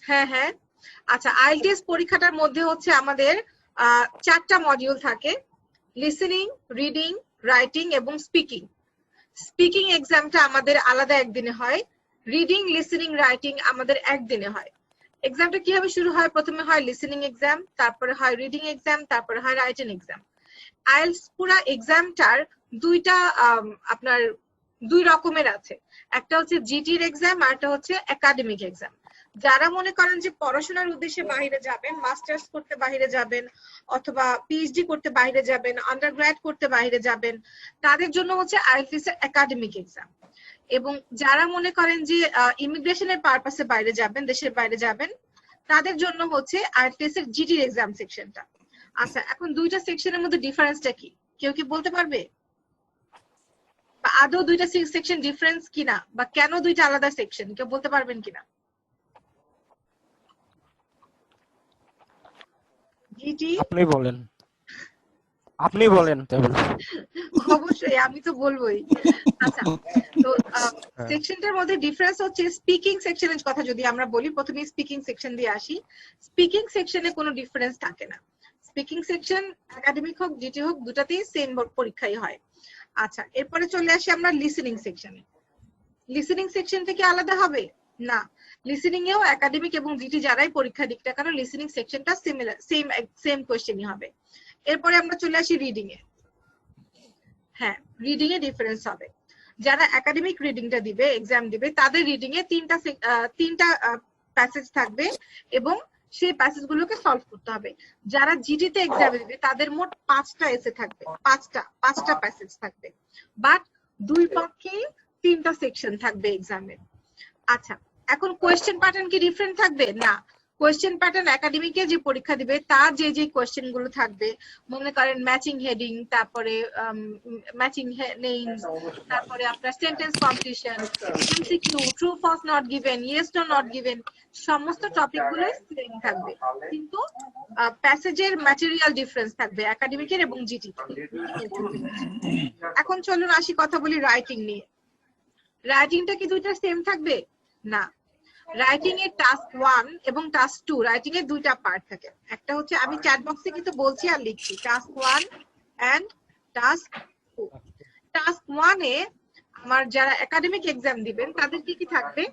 হ্যাঁ হ্যাঁ, আচ্ছা আইএলটিএস পরীক্ষাটার মধ্যে হচ্ছে আমাদের 4টা মডিউল থাকে, লিসেনিং, রিডিং, রাইটিং এবং স্পিকিং। স্পিকিং এক্সামটা আমাদের আলাদা একদিনে হয়, রিডিং, লিসেনিং, রাইটিং আমাদের একদিনে হয়। এক্সামটা কিভাবে শুরু হয়? প্রথমে হয় লিসেনিং এক্সাম, তারপরে হয় রিডিং এক্সাম, তারপরে হয় রাইটিং এক্সাম। আইএলটিএস পুরা এক্সামটার দুইটা আপনার 2 রকমের আছে, একটা হচ্ছে জিটির এক্সাম আর একটা হচ্ছে একাডেমিক এক্সাম। যারা মনে করেন যে পড়াশোনার উদ্দেশ্যে বাইরে যাবেন, মাস্টার্স করতে বাইরে যাবেন অথবা পিএইচডি করতে বাইরে যাবেন, আন্ডারগ্র্যাড করতে বাইরে যাবেন, তাদের জন্য হচ্ছে আইএলটিএস এর একাডেমিক এক্সাম। এবং যারা মনে করেন যে ইমিগ্রেশনের পারপাসে বাইরে যাবেন, দেশের বাইরে যাবেন, তাদের জন্য হচ্ছে আইএলটিএস এর জিটির এক্সাম সেকশনটা। আচ্ছা, এখন দুইটা সেকশনের মধ্যে ডিফারেন্সটা কি কেউ কি বলতে পারবে? বা আদৌ দুইটা সেকশন ডিফারেন্স কিনা, বা কেন দুইটা আলাদা সেকশন কেউ বলতে পারবেন কিনা? জিটি আপনি বলেন, আপনি বলেন। অবশ্যই আমি তো বলবোই। আচ্ছা, তো সেকশনটার মধ্যে ডিফারেন্স হচ্ছে স্পিকিং সেকশনের কথা যদি আমরা বলি, প্রথমে স্পিকিং সেকশন দিয়ে আসি। স্পিকিং সেকশনে কোনো ডিফারেন্স থাকে না। স্পিকিং সেকশন একাডেমিক হোক জিটি হোক দুটাতেই সেম পরীক্ষাই হয়। আচ্ছা, এরপরে চলে আসি আমরা লিসেনিং সেকশনে। লিসেনিং সেকশন থেকে আলাদা হবে না, লিসেনিং এও একাডেমিক এবং জিটি যারাই পরীক্ষা দিক না কেন লিসেনিং সেকশনটা সিমিলার, সেম কোশ্চেনই হবে। এরপরে আমরা চলে আসি রিডিং এ। হ্যাঁ, রিডিং এ ডিফারেন্স হবে। যারা একাডেমিক রিডিংটা দিবে, এক্সাম দিবে, তাদের রিডিং এ তিনটা প্যাসেজ থাকবে এবং সেই প্যাসেজ গুলোকে সলভ করতে হবে। যারা জিটিতে এক্সাম দিবে তাদের মোট 5টা এসে থাকবে, পাঁচটা প্যাসেজ থাকবে, বাট দুই পক্ষেই 3টা সেকশন থাকবে এক্সামের। আচ্ছা, এখন কোয়েশ্চেন প্যাটার্ন কি ডিফারেন্ট থাকবে? না, কোয়েশ্চেন প্যাটার্ন একাডেমিকে যে পরীক্ষা দিবে তার যে কোয়েশ্চেন গুলো থাকবে, মনে করেন ম্যাচিং হেডিং, তারপরে ম্যাচিং নেইমস, তারপরে আপনার sentence completion, MCQ, true false not given, yes no not given, সমস্ত টপিক গুলো সেম থাকবে, কিন্তু প্যাসেজের ম্যাটেরিয়াল ডিফারেন্স থাকবে একাডেমিকের এবং জিটি। এখন চলুন আসি কথা বলি রাইটিং নিয়ে। রাইটিংটা কি দুইটা সেম থাকবে? না, রাইটিং এর টাস্ক 1 এবং টাস্ক 2, রাইটিং এর দুইটা পার্ট থাকে। একটা হচ্ছে আমি চ্যাট বক্সে কিন্তু বলছি আর লিখছি, টাস্ক 1 এন্ড টাস্ক 2। টাস্ক 1 এ আমার যারা একাডেমিক এক্সাম দিবেন তাদের কি কি থাকবে?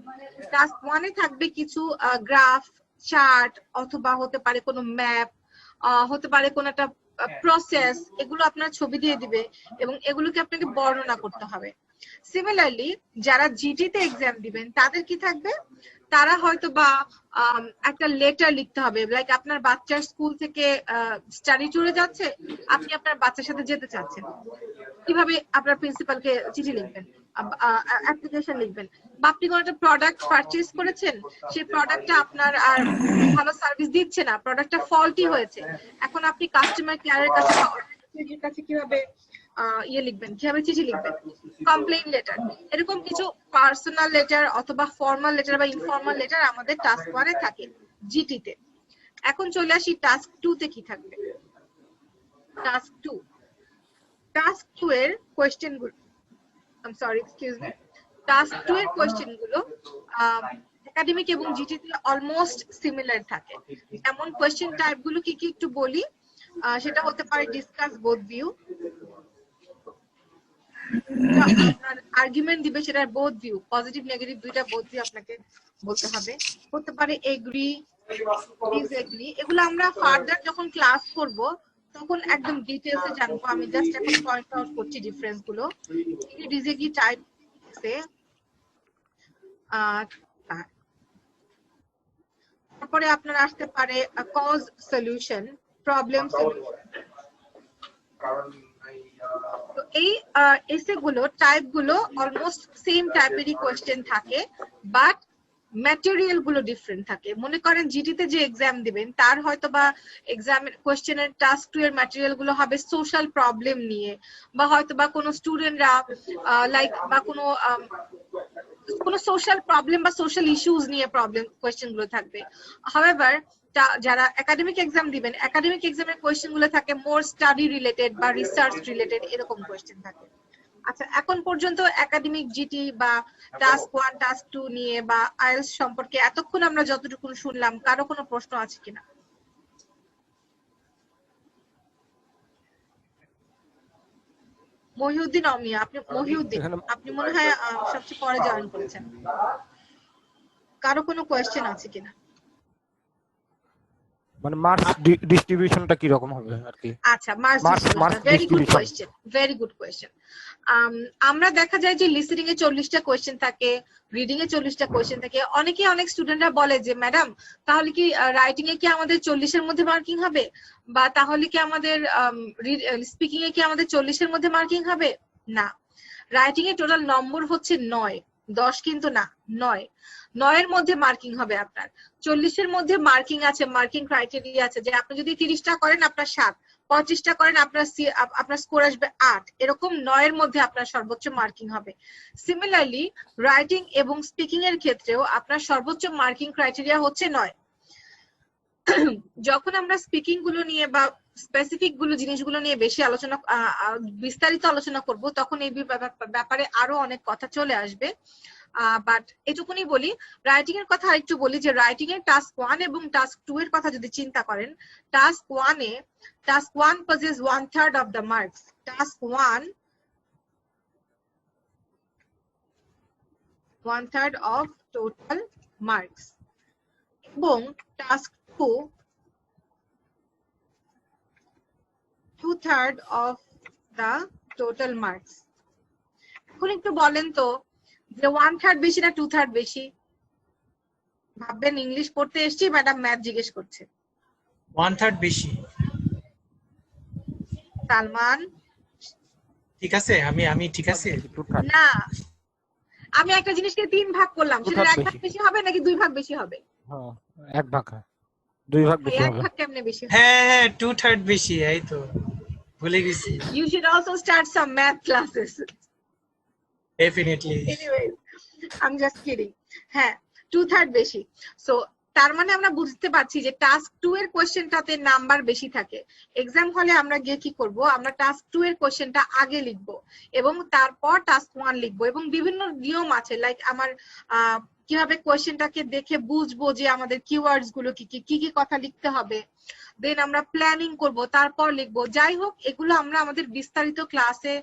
টাস্ক 1 এ থাকবে কিছু গ্রাফ, চার্ট, অথবা হতে পারে কোনো ম্যাপ, হতে পারে কোনো একটা প্রসেস, এগুলো আপনার ছবি দিয়ে দিবে এবং এগুলোকে আপনাকে বর্ণনা করতে হবে। সিমিলারলি যারা জিটিতে এক্সাম দিবেন তাদের কি থাকবে? তারা হয়তো বা একটা লেটার লিখতে হবে, লাইক আপনার বাচ্চার স্কুল থেকে স্টাডি ট্যুরে যাচ্ছে, আপনি আপনার বাচ্চার সাথে যেতে চাচ্ছেন, কিভাবে আপনার প্রিন্সিপালকে চিঠি লিখবেন, অ্যাপ্লিকেশন লিখবেন, বা আপনি কোনো একটা প্রোডাক্ট পারচেজ করেছেন, সেই প্রোডাক্টটা আপনার আর ভালো সার্ভিস দিচ্ছে না, প্রোডাক্টটা ফল্টি হয়েছে, এখন আপনি কাস্টমার কেয়ারের কাছে কিভাবে লিখবেন, কিভাবে চিঠি লিখবেন, কমপ্লেইন লেটার, এরকম কিছু পার্সোনাল লেটার অথবা ফর্মাল লেটার বা ইনফর্মাল লেটার আমাদের টাস্ক 1 এ থাকে জিটিতে। এখন চলে আসি টাস্ক 2 তে কি থাকবে। টাস্ক 2 এর কোশ্চেন গুলো, টাস্ক 2 এর কোশ্চেন গুলো একাডেমিক এবং জিটিতে অলমোস্ট সিমিলার থাকে। যেমন কোশ্চেন টাইপ গুলো কি কি একটু বলি, সেটা হতে পারে ডিসকাস বোথ ভিউ, আর্গুমেন্ট দিবে, সেটার বোথ ভিউ, পজিটিভ নেগেটিভ দুইটা বোথ ভিউ আপনাকে বলতে হবে। হতে পারে এগ্রি, ডিসএগ্রি, এগুলো আমরা ফার্দার যখন ক্লাস করব তখন একদম ডিটেইলসে জানবো। আমি জাস্ট এখন পয়েন্ট আউট করছি ডিফারেন্স গুলো। ডিসএগ্রি টাইপ আছে, তারপরে আপনার আসতে পারে কজ সলিউশন, প্রবলেম সলিউশন। তো এই এসে গুলো টাইপ গুলো অলমোস্ট সেম টাইপেরই কোশ্চেন থাকে, বাট ম্যাটেরিয়াল গুলো ডিফারেন্ট থাকে। মনে করেন জিটিতে যে এক্সাম দিবেন তার হয়তো বা এক্সামের কোশ্চেনের টাস্ক 2 এর ম্যাটেরিয়াল গুলো হবে সোশ্যাল প্রবলেম নিয়ে, বা হয়তো বা কোনো স্টুডেন্টরা লাইক বা কোনো সোশ্যাল প্রবলেম বা সোশ্যাল ইস্যুস নিয়ে প্রবলেম কোশ্চেন গুলো থাকবে। হাউএভার যারা একাডেমিক এক্সাম দিবেন, একাডেমিক এক্সামের কোশ্চেন গুলো থাকে মোর স্টাডি রিলেটেড বা রিসার্চ রিলেটেড, এরকম কোশ্চেন থাকে। আচ্ছা, এখন পর্যন্ত একাডেমিক জিটি বা টাস্ক 1 টাস্ক 2 নিয়ে বা আইএলটিএস সম্পর্কে এতক্ষণ আমরা যতটুকু শুনলাম, কারো কোনো প্রশ্ন আছে কিনা? মহিউদ্দিন অমিয়া, আপনি মনে হয় সবচেয়ে পরে জয়েন করেছেন। কারো কোনো কোয়েশ্চেন আছে কিনা? মানে মার্কস ডিস্ট্রিবিউশনটা কি রকম হবে আর কি? আচ্ছা, marks distribution, very good question. আমরা দেখা যায় যে লিসেনিং এ 40টা কোয়েশ্চেন থাকে, রিডিং এ 40টা কোয়েশ্চেন থাকে। অনেক স্টুডেন্টরা বলে যে ম্যাডাম তাহলে কি রাইটিং এ কি আমাদের 40 এর মধ্যে মার্কিং হবে, বা তাহলে কি আমাদের স্পিকিং এ কি আমাদের 40 এর মধ্যে মার্কিং হবে? না, রাইটিং এর টোটাল নম্বর হচ্ছে 9, 10 কিন্তু না, 9। 9 এর মধ্যে মার্কিং হবে আপনার। 40 এর মধ্যে মার্কিং আছে, মার্কিং ক্রাইটেরিয়া আছে যে আপনি যদি 30টা করেন আপনার 7, 25টা করেন আপনার স্কোর আসবে 8। এরকম 9 এর মধ্যে আপনার সর্বোচ্চ মার্কিং হবে। সিমিলারলি রাইটিং এবং স্পিকিং এর ক্ষেত্রেও আপনার সর্বোচ্চ মার্কিং ক্রাইটেরিয়া হচ্ছে 9। যখন আমরা স্পিকিং গুলো নিয়ে বা স্পেসিফিক জিনিসগুলো নিয়ে বেশি বিস্তারিত আলোচনা করব, তখন এই ব্যাপারে আরো অনেক কথা চলে আসবে। বাট এটুকুনি বলি, রাইটিং এর কথা আরেকটু বলি যে রাইটিং এর টাস্ক 1 এবং টাস্ক 2 এর কথা যদি চিন্তা করেন, task 1 possess 1/3 of the marks. Task 1 1/3 of total marks, এবং task 2 2/3 of the total marks. এখন একটু বলেন তো যে 1/3 বেশি না 2/3 বেশি? ভাববেন, ইংলিশ পড়তে এসেছি, ম্যাডাম ম্যাথ জিজ্ঞেস করছে। 1/3 বেশি। সালমান ঠিক আছে, আমি ঠিক আছে না, আমি একটা জিনিসকে 3 ভাগ করলাম, সেটা 1 ভাগ বেশি হবে নাকি 2 ভাগ বেশি হবে? হ্যাঁ, 1 ভাগ, 2 ভাগ বেশি হবে। 1 ভাগ কেমনে বেশি হবে? হ্যাঁ 2/3 বেশি, এই তো ভুলে গেছি। You should also start some math classes. Definitely. Anyways, I'm just kidding. হ্যাঁ, 2/3 বেশি। সো তার মানে আমরা বুঝতে পারছি যে টাস্ক 2 এর কোশ্চেনটাতে নাম্বার বেশি থাকে। এক্সাম হলে আমরা গিয়ে কি করব, আমরা টাস্ক 2 এর কোশ্চেনটা আগে লিখব এবং তারপর টাস্ক 1 লিখব। এবং বিভিন্ন নিয়ম আছে, লাইক আমার কিভাবে কোশ্চেনটাকে দেখে বুঝবো যে আমাদের কিওয়ার্ডস গুলো কি কি কথা লিখতে হবে, দেন আমরা প্ল্যানিং করব, তারপর লিখবো। যাই হোক, এগুলো আমরা আমাদের বিস্তারিত ক্লাসে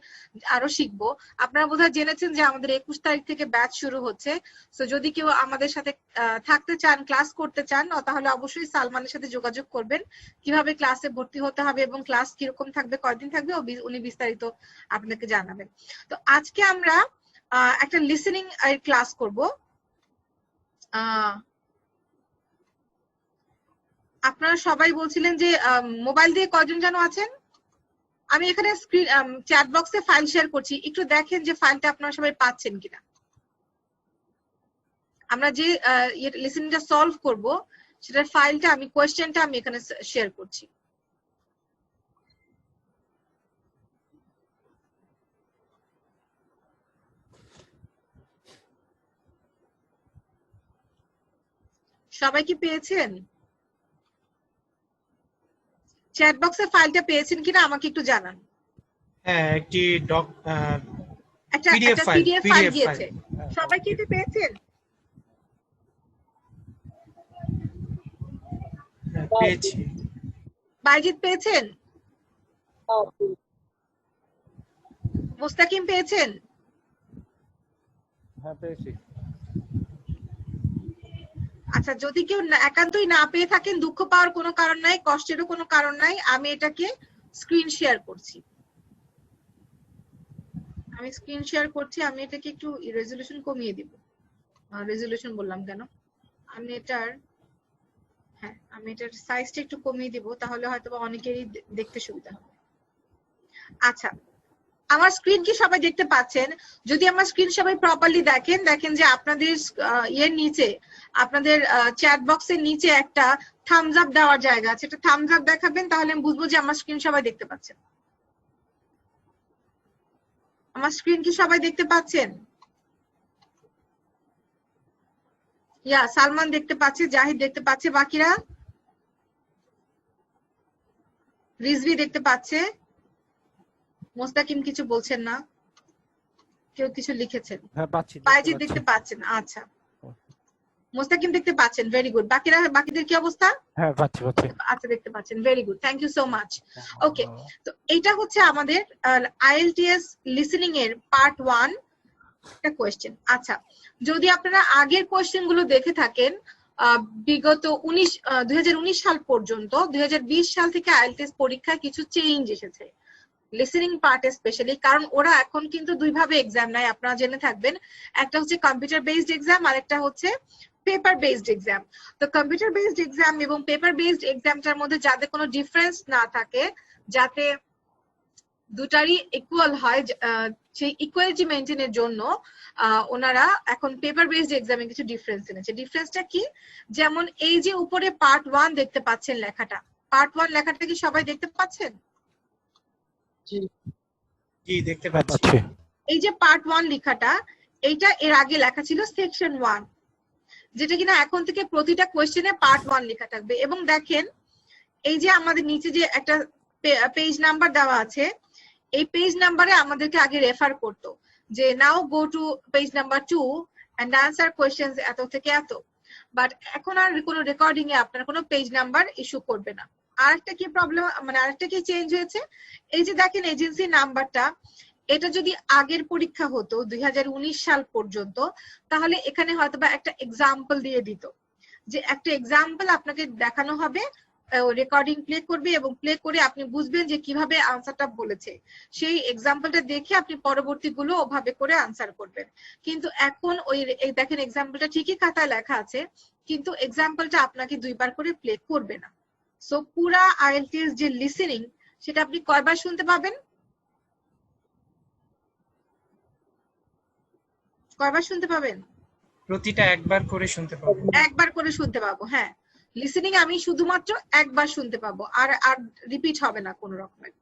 আরো শিখবো। আপনারা বোধহয় জেনেছেন যে আমাদের 21 তারিখ থেকে ব্যাচ শুরু হচ্ছে। সো যদি কেউ আমাদের সাথে থাকতে চান, ক্লাস করতে চান, তাহলে অবশ্যই সালমানের সাথে যোগাযোগ করবেন কিভাবে ক্লাসে ভর্তি হতে হবে এবং ক্লাস কিরকম থাকবে, কয়দিন থাকবে, উনি বিস্তারিত আপনাকে জানাবেন। তো আজকে আমরা একটা লিসেনিং এর ক্লাস করব। আপনারা সবাই বলছিলেন যে মোবাইল দিয়ে কয়জন যেন আছেন। আমি এখানে স্ক্রিন চ্যাট বক্সে ফাইল শেয়ার করছি, একটু দেখেন যে ফাইলটা আপনারা সবাই পাচ্ছেন কিনা। আমরা যে লিসেনিংটা সলভ করব সেটার ফাইলটা, আমি কোয়েশ্চেনটা আমি এখানে শেয়ার করছি। সবাই কি পেয়েছেন? চ্যাট বক্সে ফাইলটা পেয়েছেন কিনা আমাকে একটু জানান। হ্যাঁ, একটি একটা পিডিএফ ফাইল গিয়েছে। সবাই কি এটা পেয়েছেন? পেয়েছি। বাইজিৎ পেয়েছেন? মুস্তাকিম পেয়েছেন? হ্যাঁ, পেয়েছি। আচ্ছা, যদি কেউ একান্তই না পেয়ে থাকেন, দুঃখ পাওয়ার কোনো কারণ নাই, কষ্টেরও কোনো কারণ নাই। আমি এটাকে স্ক্রিন শেয়ার করছি। আমি এটাকে একটু রেজোলিউশন কমিয়ে দিব। রেজোলিউশন বললাম কেন, আমি এটার সাইজটা একটু কমিয়ে দিব, তাহলে হয়তো অনেকেরই দেখতে সুবিধা হবে। আচ্ছা, আমার স্ক্রিন কি সবাই দেখতে পাচ্ছেন? যদি আমার স্ক্রিন সবাই প্রপারলি দেখেন যে আপনাদের এর নিচে, আপনাদের চ্যাট বক্সের নিচে একটা থামস আপ দেওয়ার জায়গা আছে, একটা থামস আপ দেখাবেন, তাহলে আমি বুঝবো যে আমার স্ক্রিন সবাই দেখতে পাচ্ছেন। আমার স্ক্রিন কি সবাই দেখতে পাচ্ছেন? ইয়া, সালমান দেখতে পাচ্ছে, জাহিদ দেখতে পাচ্ছে, বাকিরা? রিজভি দেখতে পাচ্ছে, মোস্তাকিম কিছু বলছেন না। কেউ কিছু লিখেছেন? হ্যাঁ পাচ্ছি, বাইজিৎ দেখতে পাচ্ছেন, আচ্ছা। মোস্তাকিম দেখতে পাচ্ছেন, ভেরি গুড। বাকিদের কি অবস্থা? হ্যাঁ পাচ্ছি। আচ্ছা, দেখতে পাচ্ছেন, very good, thank you so much. Okay, তো এটা হচ্ছে আমাদের আইএলটিএস লিসেনিং এর পার্ট 1 একটা কোয়েশ্চেন। আচ্ছা, যদি আপনারা আগের কোয়েশ্চেন গুলো দেখে থাকেন বিগত 2019 সাল পর্যন্ত, 2020 সাল থেকে আইএলটিএস পরীক্ষায় কিছু চেঞ্জ এসেছে লিসেনিং পার্টে স্পেশালি, কারণ ওরা এখন কিন্তু দুই ভাবে এক্সাম নেয়, আপনারা জেনে থাকবেন। একটা হচ্ছে কম্পিউটার বেসড এক্সাম, আর একটা হচ্ছে পেপার বেসড এক্সাম। তো কম্পিউটার বেসড এক্সাম এবং পেপার বেসড এক্সামটার মধ্যে যাতে কোনো ডিফারেন্স না থাকে, যাতে দুটারই ইকুয়াল হয়, সেই ইকুয়ালিটি মেনটেনের জন্য ওনারা এখন পেপার বেসড এক্সামে কিছু ডিফারেন্স এনেছে। ডিফারেন্সটা কি? যেমন এই যে উপরে পার্ট 1 দেখতে পাচ্ছেন লেখাটা, পার্ট 1 লেখাটা কি সবাই দেখতে পাচ্ছেন? জি দেখতে পাচ্ছি। এই যে পার্ট 1 লেখাটা, এইটা এর আগে লেখা ছিল সেকশন 1, যেটা কিনা এখন থেকে প্রতিটা কোয়েশ্চেনে পার্ট 1 লেখা থাকবে। এবং দেখেন এই যে আমাদের নিচে যে একটা পেজ নাম্বার দেওয়া আছে, এই পেজ নাম্বারে আমাদেরকে আগে রেফার করতো যে now go to page number 2 and answer questions এত থেকে এত। বাট এখন আর কোনো রেকর্ডিং এ আপনার কোনো পেজ নাম্বার ইস্যু করবে না। আরেকটা কি প্রবলেম, মানে আরেকটা কি চেঞ্জ হয়েছে, এই যে দেখেন এজেন্সি নাম্বারটা, এটা যদি আগের পরীক্ষা হতো 2019 সাল পর্যন্ত, তাহলে এখানে হয়তোবা একটা এক্সাম্পল দিয়ে দিত, যে একটা এক্সাম্পল আপনাকে দেখানো হবে, রেকর্ডিং প্লে করবে এবং প্লে করে আপনি বুঝবেন যে কিভাবে আনসারটা বলেছে, সেই এক্সাম্পলটা দেখে আপনি পরবর্তী গুলো ওভাবে করে আনসার করবেন। কিন্তু এখন ওই দেখেন এক্সাম্পলটা ঠিকই খাতায় লেখা আছে, কিন্তু এক্সাম্পলটা আপনাকে দুইবার করে প্লে করবে না। সো পুরা আইএলটিএস যে লিসেনিং, সেটা আপনি কয়বার শুনতে পাবেন? কয়বার শুনতে পাবেন? প্রতিটা একবার করে শুনতে পাবো। একবার করে শুনতে পাবো, হ্যাঁ। লিসেনিং আমি শুধুমাত্র একবার শুনতে পাবো, আর রিপিট হবে না কোনো রকমের।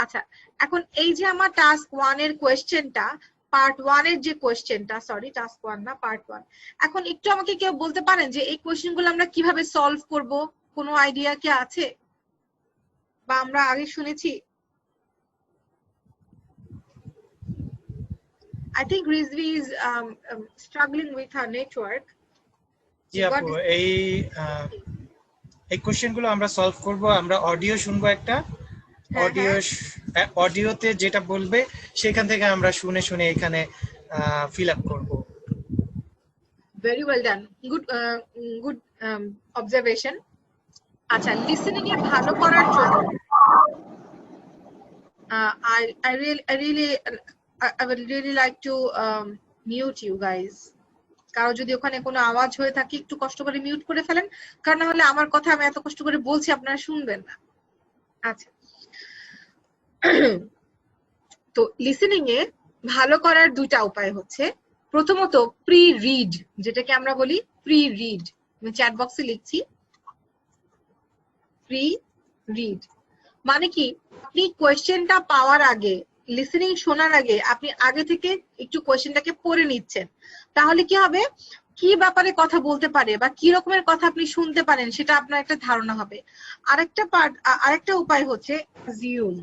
আচ্ছা, এখন এই যে আমার টাস্ক 1 এর কোয়েশ্চেনটা, পার্ট 1 এর যে কোয়েশ্চেনটা, সরি টাস্ক 1 না, পার্ট 1। এখন একটু আমাকে কেউ বলতে পারেন যে এই কোয়েশ্চেনগুলো আমরা কিভাবে সলভ করব? কোনো আইডিয়া কি আছে, বা আমরা আগে শুনেছি? I think Rizvi is struggling with her network. জি আপু, এই কোশ্চেনগুলো আমরা সলভ করব। আমরা অডিও শুনবো একটা, অডিওতে যেটা বলবে সেখান থেকে আমরা শুনে শুনে এখানে ফিল আপ করব। Very well done, good observation. আচ্ছা, লিসেনিং এ ভালো করার জন্য I would really like to mute you guys. কারো যদি ওখানে কোনো আওয়াজ হয়ে থাকে একটু কষ্ট করে মিউট করে ফেলেন, কারণ না হলে আমার কথা আমি এত কষ্ট করে বলছি আপনারা শুনবেন না। আচ্ছা, তো লিসেনিং এ ভালো করার দুইটা উপায় হচ্ছে, প্রথমত প্রি রিড, যেটাকে আমরা বলি প্রি রিড। আমি চ্যাট বক্সে লিখছি প্রি রিড, মানে কি আপনি কোয়েশ্চেনটা পাওয়ার আগে, লিসেনিং শোনার আগে আপনি আগে থেকে একটু কোয়েশ্চেনটাকে পড়ে নিচ্ছেন, তাহলে কি হবে, কি ব্যাপারে কথা বলতে পারে বা কি রকমের কথা আপনি শুনতে পারেন সেটা আপনার একটা ধারণা হবে। আরেকটা উপায় হচ্ছে অ্যাজিউম,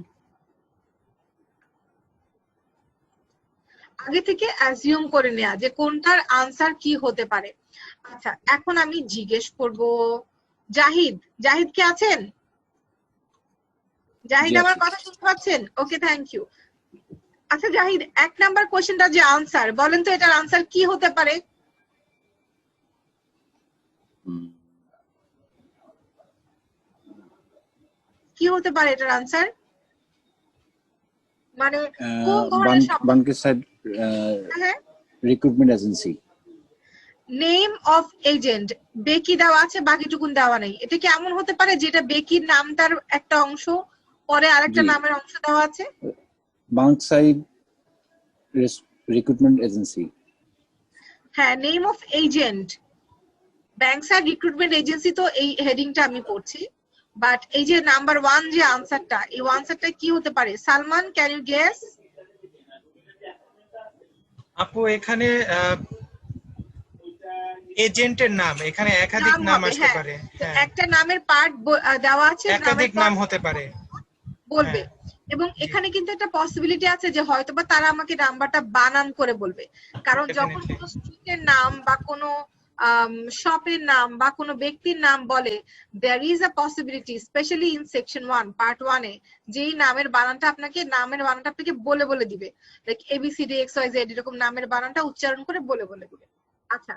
আগে থেকে অ্যাজিউম করে নেওয়া যে কোনটার আনসার কি হতে পারে। আচ্ছা, এখন আমি জিজ্ঞেস করব জাহিদ, জাহিদ কি আছেন? জাহিদ আমার কথা শুনতে পাচ্ছেন? ওকে, থ্যাংক ইউ। আচ্ছা জাহিদ, 1 নাম্বার কোশ্চেনটা যে আনসার, বলেন তো এটার আনসার কি হতে পারে? কি হতে পারে এটার আনসার? মানে কোন ধরনের শব্দ? Bankside recruitment agency. Name of agent বেকি দেওয়া আছে, বাকিটুকুন দেওয়া নেই। এটা কি এমন হতে পারে যেটা বেকির নামটার একটা অংশ, পরে আরেকটা নামের অংশ দেওয়া আছে? Bankside recruitment agency. হ্যাঁ, name of agent Bankside recruitment agency, তো এই হেডিংটা আমি পড়ছি। বাট এই যে নাম্বার 1 যে আনসারটা, এই আনসারটা কি হতে পারে? Salman, can you guess? আপু এখানে এজেন্টের নাম, এখানে একাধিক নাম আসতে পারে। একটা নামের পার্ট দেওয়া আছে, একাধিক নাম হতে পারে বলবে। এবং এখানে কিন্তু একটা পসিবিলিটি আছে যে হয়তোবা তারা আমাকে নাম্বারটা বানান করে বলবে, কারণ যখন Definitely. কোনো স্ট্রিটের নাম বা কোনো শপের নাম বা কোনো ব্যক্তির নাম বলে, there is a possibility especially in section 1 part 1 এ যেই নামের বানানটা আপনাকে বলে বলে দিবে, লাইক ABCD XYZ এরকম নামের বানানটা উচ্চারণ করে বলে বলে দিবে। আচ্ছা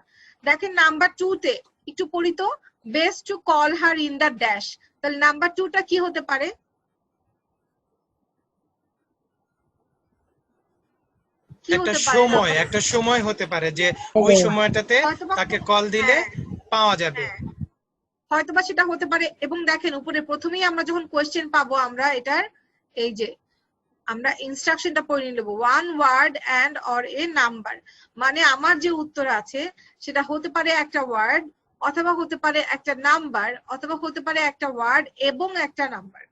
দেখেন নাম্বার 2 তে একটু পড়ি তো, best to call her in the dash. তাহলে নাম্বার 2 টা কি হতে পারে? কি একটা হতে পারে? একটা সময় হতে পারে যে ওই সময়টাতে হয়তোবা- তাকে কল দিলে হ্যাঁ, পাওয়া যাবে। হ্যাঁ, হয়তোবা সেটা হতে পারে। এবং দেখেন উপরে প্রথমেই আমরা যখন কোয়েশ্চেন পাবো, আমরা এটার এই যে আমরা ইনস্ট্রাকশনটা পড়ে নেব, one word and or a number, মানে আমার যে উত্তর আছে সেটা হতে পারে একটা ওয়ার্ড, অথবা হতে পারে একটা নাম্বার, অথবা হতে পারে একটা ওয়ার্ড এবং একটা নাম্বার।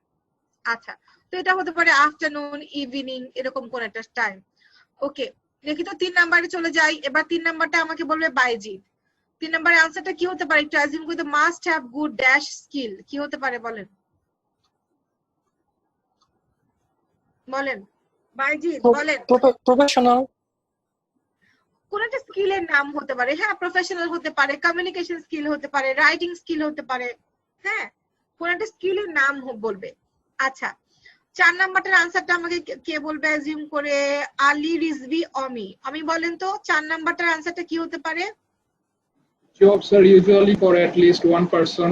আচ্ছা, তো এটা হতে পারে আফটারনুন, ইভিনিং, এরকম কোন একটা টাইম। ওকে, দেখি তো 3 নাম্বারে চলে যাই। এবার 3 নাম্বারটা আমাকে বলবে বাইজিৎ। 3 নাম্বারের আনসারটা কি হতে পারে? একটু অ্যাজিউম করতে, must have good dash skill, কি হতে পারে বলেন বলেন বাইজিৎ বলেন। প্রফেশনাল। কোন একটা স্কিলের নাম হতে পারে, হ্যাঁ প্রফেশনাল হতে পারে, কমিউনিকেশন স্কিল হতে পারে, রাইটিং স্কিল হতে পারে, হ্যাঁ কোন একটা স্কিলের নাম বলবে। আচ্ছা 4 নাম্বারটার আনসারটা আমাকে কে বলবে অ্যাজিউম করে? আলী, রিজভি, অমি। আমি বলেন তো 4 নাম্বারটার আনসারটা কি হতে পারে? Jobs are usually for at least one person.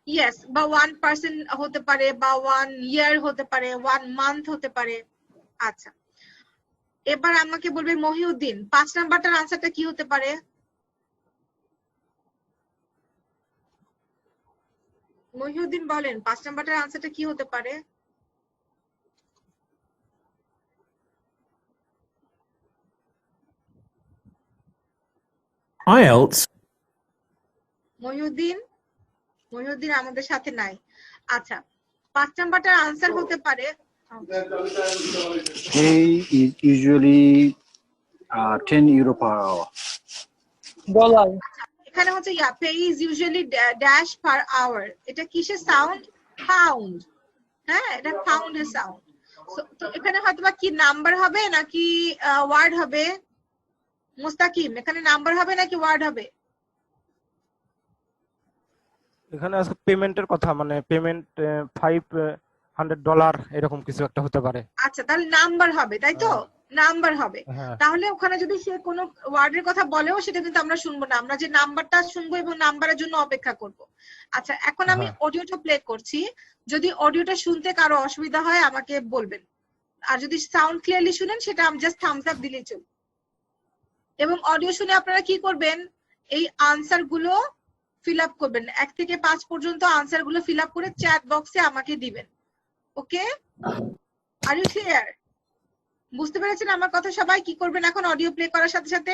Yes, বা 1% হতে পারে, বা 1 ইয়ার হতে পারে, 1 মান্থ হতে পারে। আচ্ছা এবার আমাকে বলবে মহিউদ্দিন, 5 নাম্বারটার আনসারটা কি হতে পারে? মহিউদ্দিন বলেন 5 নাম্বারটার আনসারটা কি হতে পারে? IELTS. মহিউদ্দিন আমাদের সাথে নাই। আচ্ছা 5 নাম্বারটার আনসার হতে পারে, Pay is usually 10 euro per hour. Dollar. এখানে হচ্ছে pay is usually dash per hour, এটা কিসের সাউন্ড? পাউন্ড। হ্যাঁ এটা পাউন্ডের সাউন্ড। তো এখানে হয়তোবা কি নাম্বার হবে নাকি ওয়ার্ড হবে? মুস্তাকিম, এখানে নাম্বার হবে নাকি ওয়ার্ড হবে? এখানে আছে পেমেন্টের কথা, মানে পেমেন্ট $500 এরকম কিছু একটা হতে পারে। আচ্ছা তাহলে নাম্বার হবে, তাই তো? নাম্বার হবে। হ্যাঁ। তাহলে ওখানে যদি সে কোনো ওয়ার্ডের কথা বলেও সেটা কিন্তু আমরা শুনবো না, আমরা যে নাম্বারটা শুনবো এবং নাম্বারের জন্য অপেক্ষা করব। আচ্ছা এখন আমি অডিওটা প্লে করছি, যদি অডিওটা শুনতে কারো অসুবিধা হয় আমাকে বলবেন, আর যদি সাউন্ড ক্লিয়ারলি শুনেন সেটা আমি জাস্ট থামস আপ দিলেই চলবে। এবং অডিও শুনে আপনারা কি করবেন? এই আনসার গুলো ফিল আপ করবেন, 1 থেকে 5 পর্যন্ত আনসার গুলো ফিল আপ করে চ্যাট বক্সে আমাকে দিবেন। ওকে, আর ইউ ক্লিয়ার? বুঝতে পেরেছেন আমার কথা সবাই? কি করবেন এখন অডিও প্লে করার সাথে সাথে?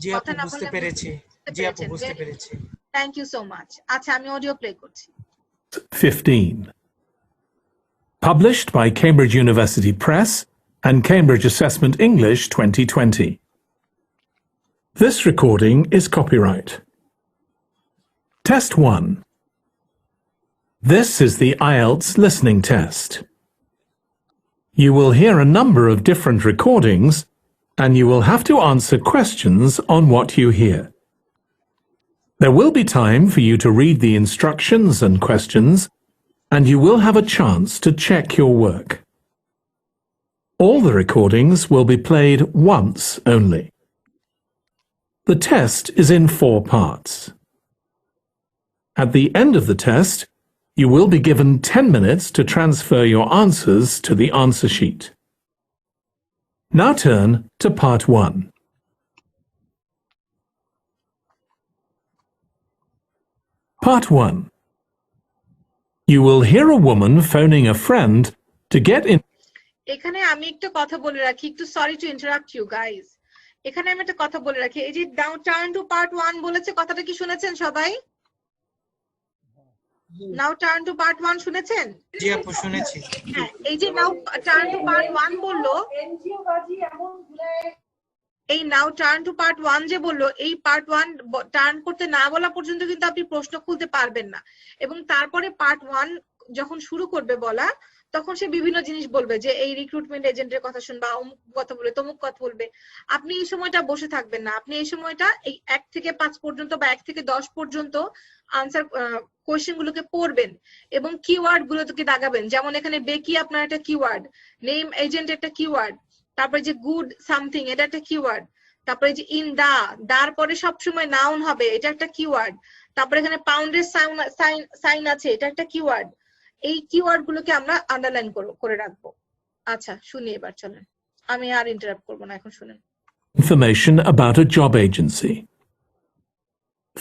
জি আপু বুঝতে পেরেছি। জি আপু বুঝতে পেরেছি। Thank you so much. আচ্ছা আমি অডিও প্লে করছি। 15. Published by Cambridge University Press and Cambridge Assessment English 2020. This recording is copyright. Test 1. This is the IELTS listening test. You will hear a number of different recordings and you will have to answer questions on what you hear. There will be time for you to read the instructions and questions, and you will have a chance to check your work. All the recordings will be played once only. The test is in 4 parts. At the end of the test, you will be given 10 minutes to transfer your answers to the answer sheet. Now turn to part 1. Part 1. You will hear a woman phoning a friend to get in. এখানে আমি একটা কথা বলে রাখি, একটু sorry to interrupt you guys. এখানে আমি একটা কথা বলে রাখি, এই যে নাও টার্ন টু পার্ট 1 বলেছে, কথাটা কি শুনেছেন সবাই? নাও টার্ন টু পার্ট 1 শুনেছেন? জি আপু শুনেছি। হ্যাঁ এই যে নাও টার্ন টু পার্ট 1 বললো, এই নাও টার্ন টু পার্ট 1 যে বললো, এই পার্ট 1 টার্ন করতে না বলা পর্যন্ত কিন্তু আপনি প্রশ্ন খুলতে পারবেন না। এবং তারপরে পার্ট 1 যখন শুরু করবে বলা, তখন সে বিভিন্ন জিনিস বলবে যে এই রিক্রুটমেন্ট এজেন্টের কথা শুনবা, অমুক কথা বলবে, তমুক কথা বলবে। আপনি এই সময়টা বসে থাকবেন না, আপনি এই সময়টা এই 1 থেকে 5 পর্যন্ত বা 1 থেকে 10 পর্যন্ত আনসার কোয়েশ্চেন গুলোকে পড়বেন এবং কিওয়ার্ড গুলোকে দাগাবেন। যেমন এখানে বেকি আপনার একটা কিওয়ার্ড, নেম এজেন্ট একটা কিওয়ার্ড, তারপরে যে গুড সামথিং এটা একটা কিওয়ার্ড, তারপরে যে ইন দার পরে সবসময় নাউন হবে, এটা একটা কিওয়ার্ড। তারপরে এখানে পাউন্ডের সাইন আছে, এটা একটা কিওয়ার্ড। এই কিওয়ার্ড গুলোকে আমরা আন্ডারলাইন করে রাখবো। আচ্ছা শুনি এবার, চলেন, আমি আর ইন্টারাপ্ট করবো না, এখন শুনেন। Information about a job agency.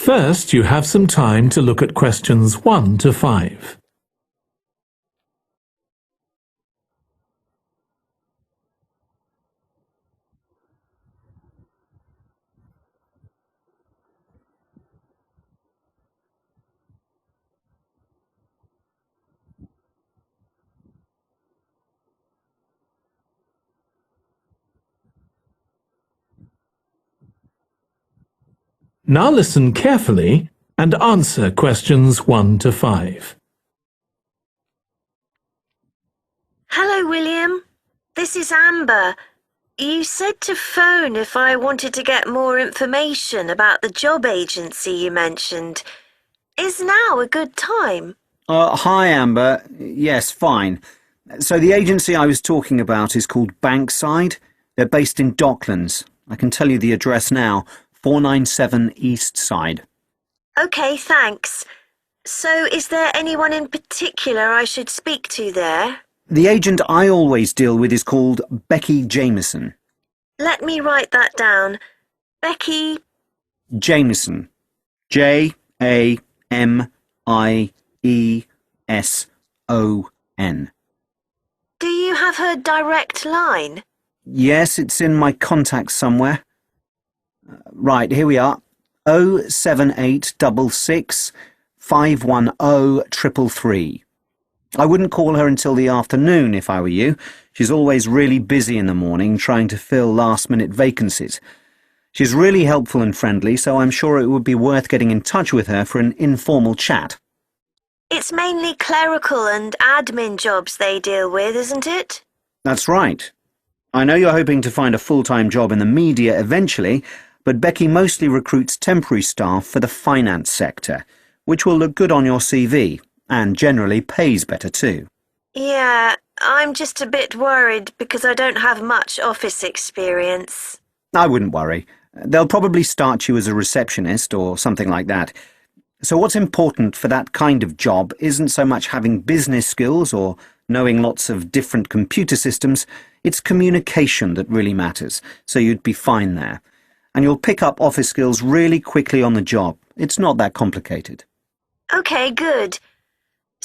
First, you have some time to look at questions 1 to 5. Now listen carefully and answer questions 1 to 5. Hello, William. This is Amber. You said to phone if I wanted to get more information about the job agency you mentioned. Is now a good time? Hi, Amber. Yes, fine. So the agency I was talking about is called Bankside. They're based in Docklands. I can tell you the address now. 497 East Side. Okay, thanks. So is there anyone in particular I should speak to there? The agent I always deal with is called Becky Jameson. Let me write that down. Becky. Jameson. Jamieson. Do you have her direct line? Yes, it's in my contacts somewhere. Right, here we are. 07866 510 333. I wouldn't call her until the afternoon if I were you. She's always really busy in the morning trying to fill last-minute vacancies. She's really helpful and friendly, so I'm sure it would be worth getting in touch with her for an informal chat. It's mainly clerical and admin jobs they deal with, isn't it? That's right. I know you're hoping to find a full-time job in the media eventually, but Becky mostly recruits temporary staff for the finance sector, which will look good on your CV, and generally pays better too. Yeah, I'm just a bit worried because I don't have much office experience. I wouldn't worry. They'll probably start you as a receptionist or something like that. So what's important for that kind of job isn't so much having business skills or knowing lots of different computer systems, it's communication that really matters, so you'd be fine there. And you'll pick up office skills really quickly on the job. It's not that complicated. Okay, good.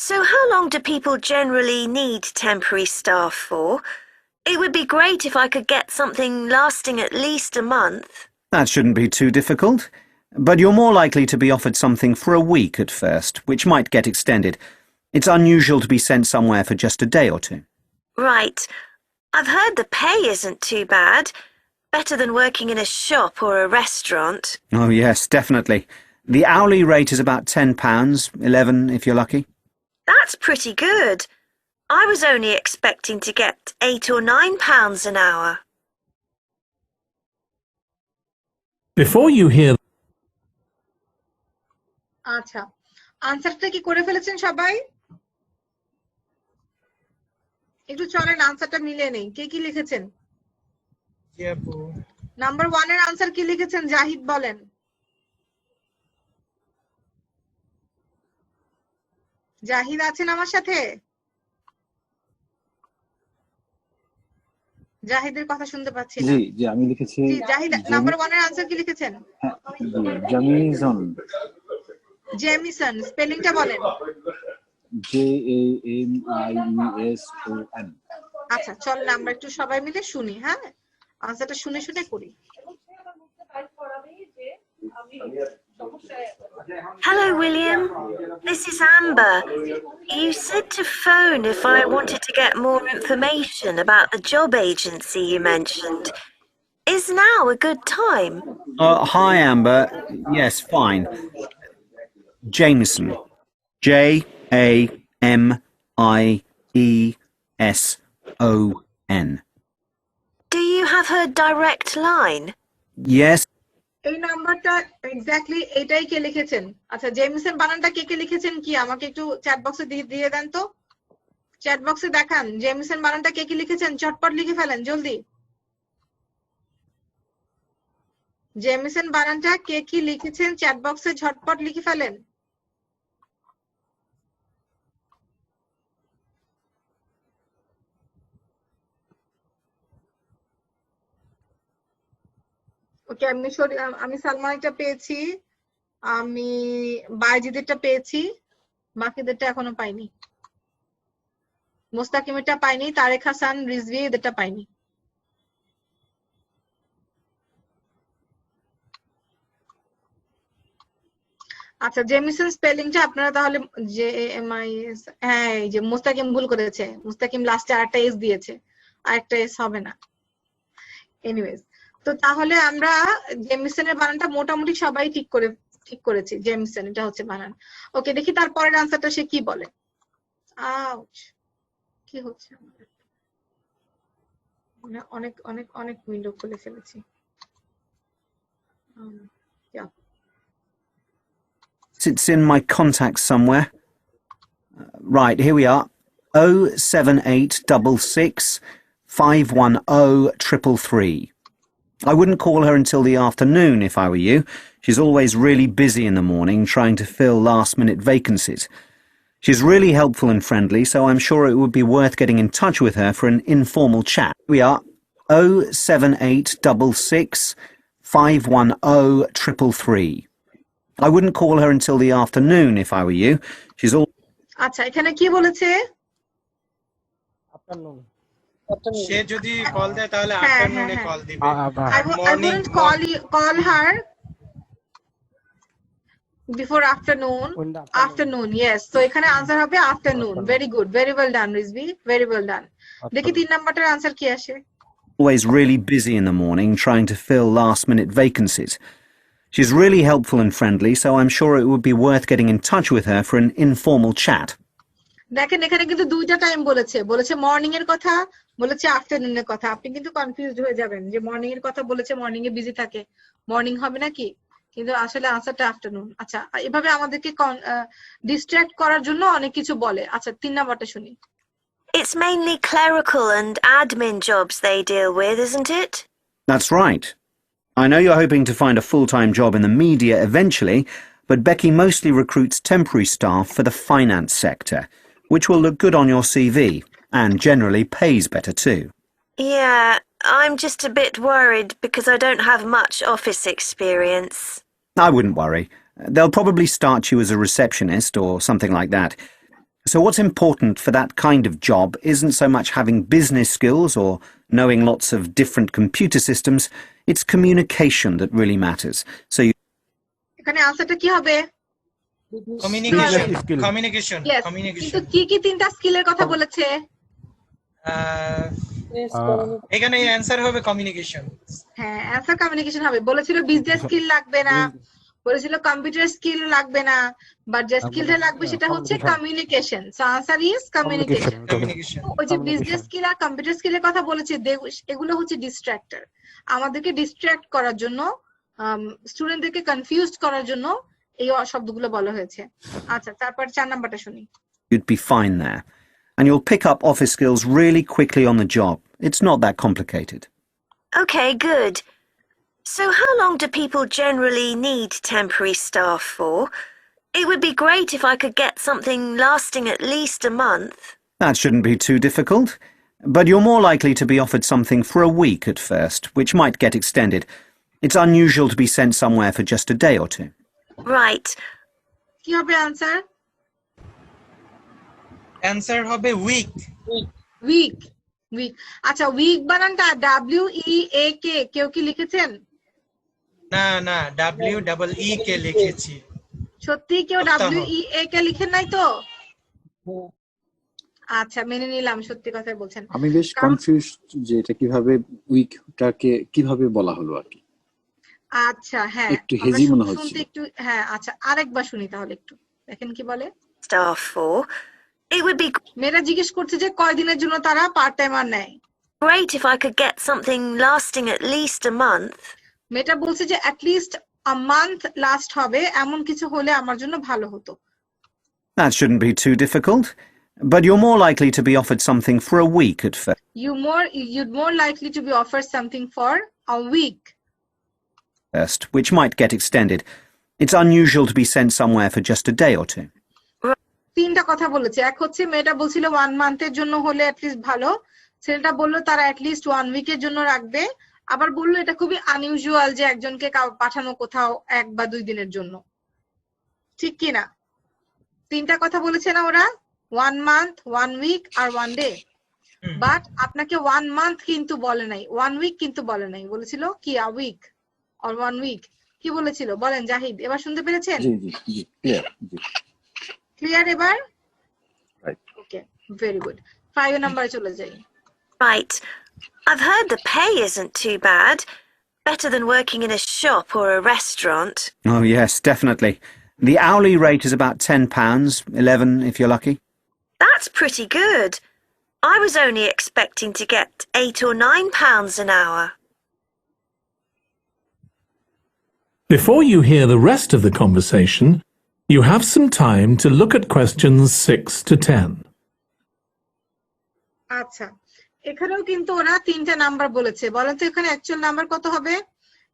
So how long do people generally need temporary staff for? It would be great if I could get something lasting at least a month. That shouldn't be too difficult. But you're more likely to be offered something for a week at first, which might get extended. It's unusual to be sent somewhere for just a day or two. Right. I've heard the pay isn't too bad. Better than working in a shop or a restaurant. Oh yes, definitely. The hourly rate is about £10, 11 if you're lucky. That's pretty good. I was only expecting to get £8 or £9 an hour. Before you hear আচ্ছা, আনসারটা কি করে ফেলেছেন সবাই? একটু চলেন আনসারটা মিলিয়ে নেই। কে কি লিখেছেন? নাম্বার 1 এর আনসার কি লিখেছেন? জাহিদ বলেন। জাহিদ আছেন আমার সাথে? জাহিদের কথা শুনতে পাচ্ছি না। জি জি আমি লিখেছি। জি জাহিদ, নাম্বার 1 এর আনসার কি লিখেছেন? জামিসন। জেমিসন, স্পেলিংটা বলেন। JAMIESON। আচ্ছা চলেন আমরা একটু সবাই মিলে শুনি, হ্যাঁ আনসারটা শুনে শুনে করি। Hello, William. This is Amber. You said to phone if I wanted to get more information about the job agency you mentioned. Is now a good time? Hi, Amber. Yes, fine. Jameson. Jamieson. Do you have her direct line? Yes, এই নাম্বারটা exactly এটাই কে লিখেছেন? আচ্ছা, Jamieson বানানটা কে লিখেছেন কি আমাকে একটু চ্যাট বক্সে দিয়ে দেন তো। চ্যাট বক্সে দেখান জেমিসন বানানটা কে লিখেছেন, চটপট লিখে ফেলেন জলদি। জেমিসন বানানটা কে কি লিখেছেন চ্যাট বক্সে ঝটপট লিখে ফেলেন। ওকে, আমি সালমানিটা পেয়েছি, আমি বাইজিদেরটা পেয়েছি, বাকিদেরটা এখনো পাইনি। মোস্তাকিমেরটা পাইনি, তারেক হাসান, রিজভি এদেরটা পাইনি। আচ্ছা, জেমিসন স্পেলিংটা আপনারা তাহলে JAMIS, হ্যাঁ এই যে মোস্তাকিম ভুল করেছে, মোস্তাকিম লাস্টে আরেকটা এস দিয়েছে, আরেকটা এস হবে না। এনিওয়েজ, তো তাহলে আমরা জেমিসনের বানানটা মোটামুটি সবাই ঠিক করেছি, জেমিসন এটা হচ্ছে বানান। ওকে, দেখি তারপরের আনসারটা সে কি বলে। আউচ, কি হচ্ছে আমাদের? অনেক অনেক অনেক উইন্ডো খুলে ফেলেছি। it's in my contacts somewhere. Right, here we are. 07866 510 333. I wouldn't call her until the afternoon if I were you. She's always really busy in the morning trying to fill last-minute vacancies. She's really helpful and friendly, so I'm sure it would be worth getting in touch with her for an informal chat. Here we are. 07866 510 333. I wouldn't call her until the afternoon if I were you. She's all... আচ্ছা, এখানে কি বলেছে? Afternoon. সে যদি call দেয় তাহলে হ্যাঁ, আফটারনুনে হ্যাঁ, call দিবে। I wouldn't call her before afternoon. Afternoon, yes. So এখানে আনসার হবে afternoon. Very good, very well done, Rizvi. Very well done. দেখি 3 নাম্বারটার আনসার কি আসে। always really busy in the morning trying to fill last-minute vacancies. She's really helpful and friendly, so I'm sure it would be worth getting in touch with her for an informal chat. দেখেন এখানে কিন্তু দুইটা time বলেছে morning এর কথা, বলেছে afternoon এর কথা। আপনি কিন্তু কনফিউজড হয়ে যাবেন যে মর্নিং এর কথা বলেছে, মর্নিং এ বিজি থাকে, মর্নিং হবে নাকি, কিন্তু আসলে আনসারটা আফটারনুন। আচ্ছা, এভাবে আমাদেরকে ডিস্ট্রাক্ট করার জন্য অনেক কিছু বলে। আচ্ছা, 3 নাম্বারটা শুনি। It's mainly clerical and admin jobs they deal with, isn't it? That's right. I know you're hoping to find a full-time job in the media eventually, but Becky mostly recruits temporary staff for the finance sector, which will look good on your CV and generally pays better too. Yeah, I'm just a bit worried because I don't have much office experience. I wouldn't worry. They'll probably start you as a receptionist or something like that. So what's important for that kind of job isn't so much having business skills or knowing lots of different computer systems, it's communication that really matters. So you... এখানে আনসারটা কি হবে? Communication. Yes, কিন্তু কি 3টা স্কিলের কথা বলেছে? এখানে অ্যানসার হবে কমিউনিকেশন। হ্যাঁ, অ্যান্সার কমিউনিকেশন হবে। বলেছিল বিজনেস স্কিল লাগবে না, বলেছিল কম্পিউটার স্কিল লাগবে না, বাট যে স্কিলটা লাগবে সেটা হচ্ছে communication. So answer is communication. ওই যে বিজনেস স্কিল আর কম্পিউটার স্কিলের কথা বলেছে, এগুলো হচ্ছে ডিস্ট্রাক্টর, আমাদেরকে ডিস্ট্রাক্ট করার জন্য, স্টুডেন্টদেরকে কনফিউজড করার জন্য এই শব্দগুলো বলা হয়েছে। আচ্ছা, তারপর 4 নাম্বারটা শুনি। You'd be fine there. And you'll pick up office skills really quickly on the job. It's not that complicated. Okay, good. So how long do people generally need temporary staff for? It would be great if I could get something lasting at least a month. That shouldn't be too difficult. But you're more likely to be offered something for a week at first, which might get extended. It's unusual to be sent somewhere for just a day or two. Right. কি হবে answer? Answer হবে week. Week. আচ্ছা, week বানানটা WEAK কেউ কি লিখেছেন? না, WEE লিখেছি। সত্যি কেউ WEAK লিখেন নাই তো? আচ্ছা মেনে নিলাম, সত্যি কথাই বলছেন। আমি বেশ কারণ কনফিউজড যে এটা কিভাবে উইকটাকে কিভাবে বলা হলো আর কি, আচ্ছা হ্যাঁ একটু আমরা হেজি মনে শুনতে হচ্ছিল। একটু, হ্যাঁ আচ্ছা আরেকবার শুনি তাহলে, একটু দেখেন কি বলে। staff for. It would be মেয়েরা জিজ্ঞেস করছে যে কয়দিনের জন্য তারা পার্ট টাইমার নেয়। great if I could get something lasting at least a month. মেয়েটা বলছে যে অ্যাটলিস্ট আ মান্থ লাস্ট হবে, এমন কিছু হলে আমার জন্য ভালো হতো। That shouldn't be too difficult. But you're more likely to be offered something for a week at You'd more likely to be offered something for a week. first, which might get extended. It's unusual to be sent somewhere for just a day or two. তিনটা কথা বলেছে। এক হচ্ছে মেয়েটা বলছিল 1 মান্থের জন্য হলে at least ভালো, ছেলেটা বললো তারা অ্যাটলিস্ট 1 উইকের জন্য রাখবে, আবার বললো এটা খুবই আনইউজুয়াল যে একজনকে পাঠানো কোথাও 1 বা 2 দিনের জন্য। ঠিক কি না? তিনটা কথা বলেছে না ওরা, 1 মান্থ, 1 উইক আর 1 ডে। বাট আপনাকে 1 মান্থ কিন্তু বলে নাই, 1 উইক কিন্তু বলে নাই, বলেছিল কি আ উইক অর 1 উইক। কি বলেছিল বলেন জাহিদ, এবার শুনতে পেরেছেন? জি জি জি ক্লিয়ার, জি ক্লিয়ার এবার? রাইট। Okay very good. 5 নম্বরে চলে যাই। Right. I've heard the pay isn't too bad. Better than working in a shop or a restaurant. Oh, yes, definitely. The hourly rate is about £10, 11 if you're lucky. That's pretty good. I was only expecting to get £8 or £9 an hour. Before you hear the rest of the conversation, you have some time to look at questions 6 to 10. আচ্ছা এখানেও কিন্তু ওরা 3টা number বলেছে। বলেন তো এখানে actual number কত হবে?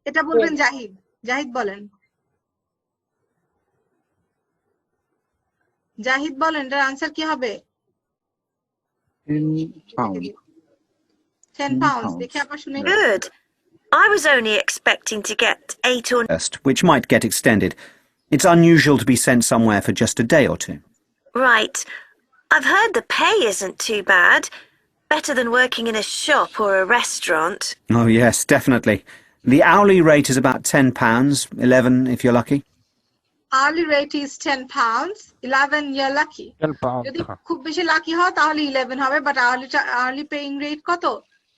এটা বলবেন জাহিদ। জাহিদ বলেন, জাহিদ বলেন এটার আনসার কি হবে? 10 পাউন্ড। 10 পাউন্ডস। দেখে আবার শুনে। Good. I was only expecting to get 8 or First, which might get extended. It's unusual to be sent somewhere for just a day or two. Right. I've heard the pay isn't too bad. Better than working in a shop or a restaurant. Oh, yes, definitely. The hourly rate is about £10, 11 if you're lucky. Hourly rate is 10 pounds, 11 you're lucky. 10 pound. যদি খুব বেশি lucky হও তাহলে 11 হবে, but hourly paying rate কত?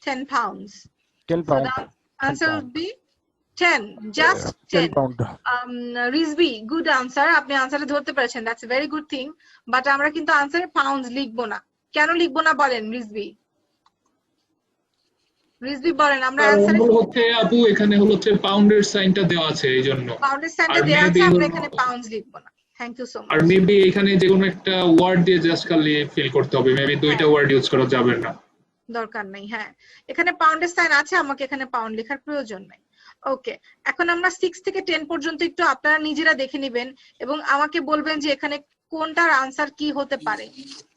10 pounds. 10 So pound. the answer would be 10, just 10. 10 pound. Rizvi good answer, আপনি আনসারে ধরতে পেরেছেন, that's a very good thing. But আমরা কিন্তু আনসারে পাউন্ডস লিখবো না। কেন লিখবো না বলেন রিজবি? রিজবি বলেন আমরা আনসারে হচ্ছে আপু এখানে হচ্ছে পাউন্ডের সাইনটা দেওয়া আছে এই জন্য। পাউন্ডের সাইনটা আর দেয়া আছে, maybe আমরা হলো- এখানে পাউন্ডস লিখবো না। থ্যাংক ইউ সো আর মাচ। মেবি এখানে যে কোনো একটা ওয়ার্ড দিয়ে জাস্ট খালি ফিল করতে হবে, মেবি দুইটা ওয়ার্ড ইউজ করা যাবে না। দরকার নেই, হ্যাঁ এখানে পাউন্ডের সাইন আছে, আমাকে এখানে পাউন্ড লেখার প্রয়োজন নাই। ওকে এখন আমরা 6 থেকে 10 পর্যন্ত একটু আপনারা নিজেরা দেখে নেবেন এবং আমাকে বলবেন যে এখানে কোনটার আনসার কি হতে পারে।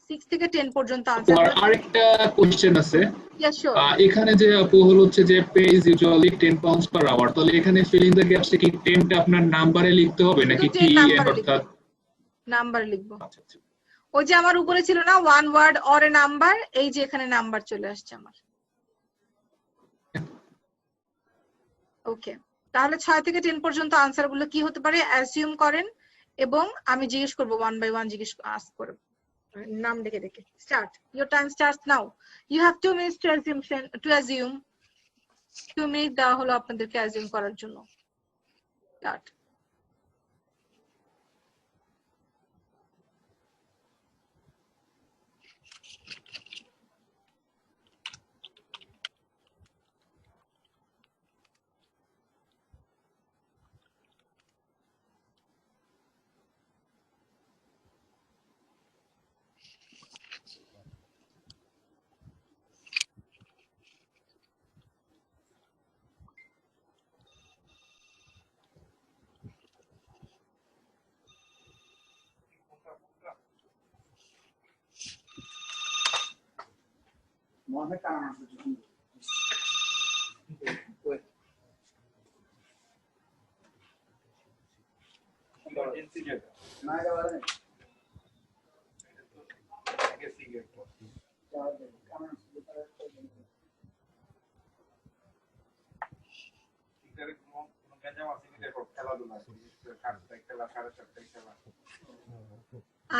6 থেকে 10 পর্যন্ত আর আনসার। আরেকটা কোশ্চেন আছে, ইয়েস শিওর। এখানে যে আপু হচ্ছে যে pay is usually 10 pounds per hour, তাহলে এখানে ফিল ইন দ্য গ্যাপস কি 10টা আপনার নাম্বারে লিখতে হবে নাকি শুধু কি 10 নাম্বারে অর্থাৎ? নাম্বার লিখবো। আচ্ছা, আচ্ছা। ওই যে আমার উপরে ছিল না one word or a number, এই যে এখানে নাম্বার চলে আসছে আমার। ওকে তাহলে 6 থেকে 10 পর্যন্ত আনসার গুলো কি হতে পারে অ্যাজিউম করেন এবং আমি জিজ্ঞেস করব 1 বাই 1 জিজ্ঞেস আস্ক করব নাম ডেকে ডেকে। Start, your time starts now. You have 2 minutes to assume. 2 minute দেওয়া হলো আপনাদেরকে অ্যাজিউম করার জন্য। স্টার্ট।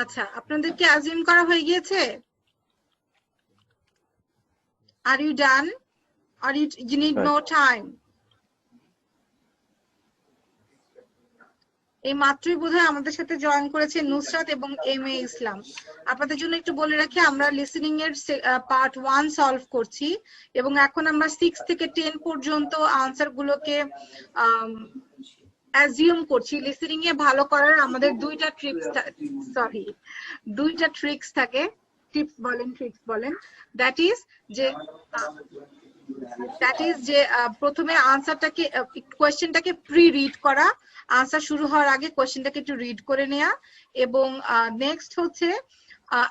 আচ্ছা আপনাদেরকে অ্যাজিউম করা হয়ে গিয়েছে? Are you done? Or you need Right. more time? এই মাত্রই বোধহয় আমাদের সাথে জয়েন করেছে নুসরাত এবং এম এ ইসলাম। আপনাদের জন্য একটু বলে রাখি, আমরা লিসেনিং এর পার্ট 1 সলভ করছি এবং এখন আমরা 6 থেকে 10 পর্যন্ত আনসার গুলোকে অ্যাজিউম করছি। লিসেনিং এ ভালো করার আমাদের দুইটা ট্রিক্স থাকে, টিপস বলেন, ট্রিক্স বলেন। দ্যাট ইজ যে প্রথমে আনসারটাকে, কোয়েশ্চেনটাকে প্রি রিড করা, আনসার শুরু হওয়ার আগে কোয়েশ্চেনটাকে একটু রিড করে নেওয়া, এবং নেক্সট হচ্ছে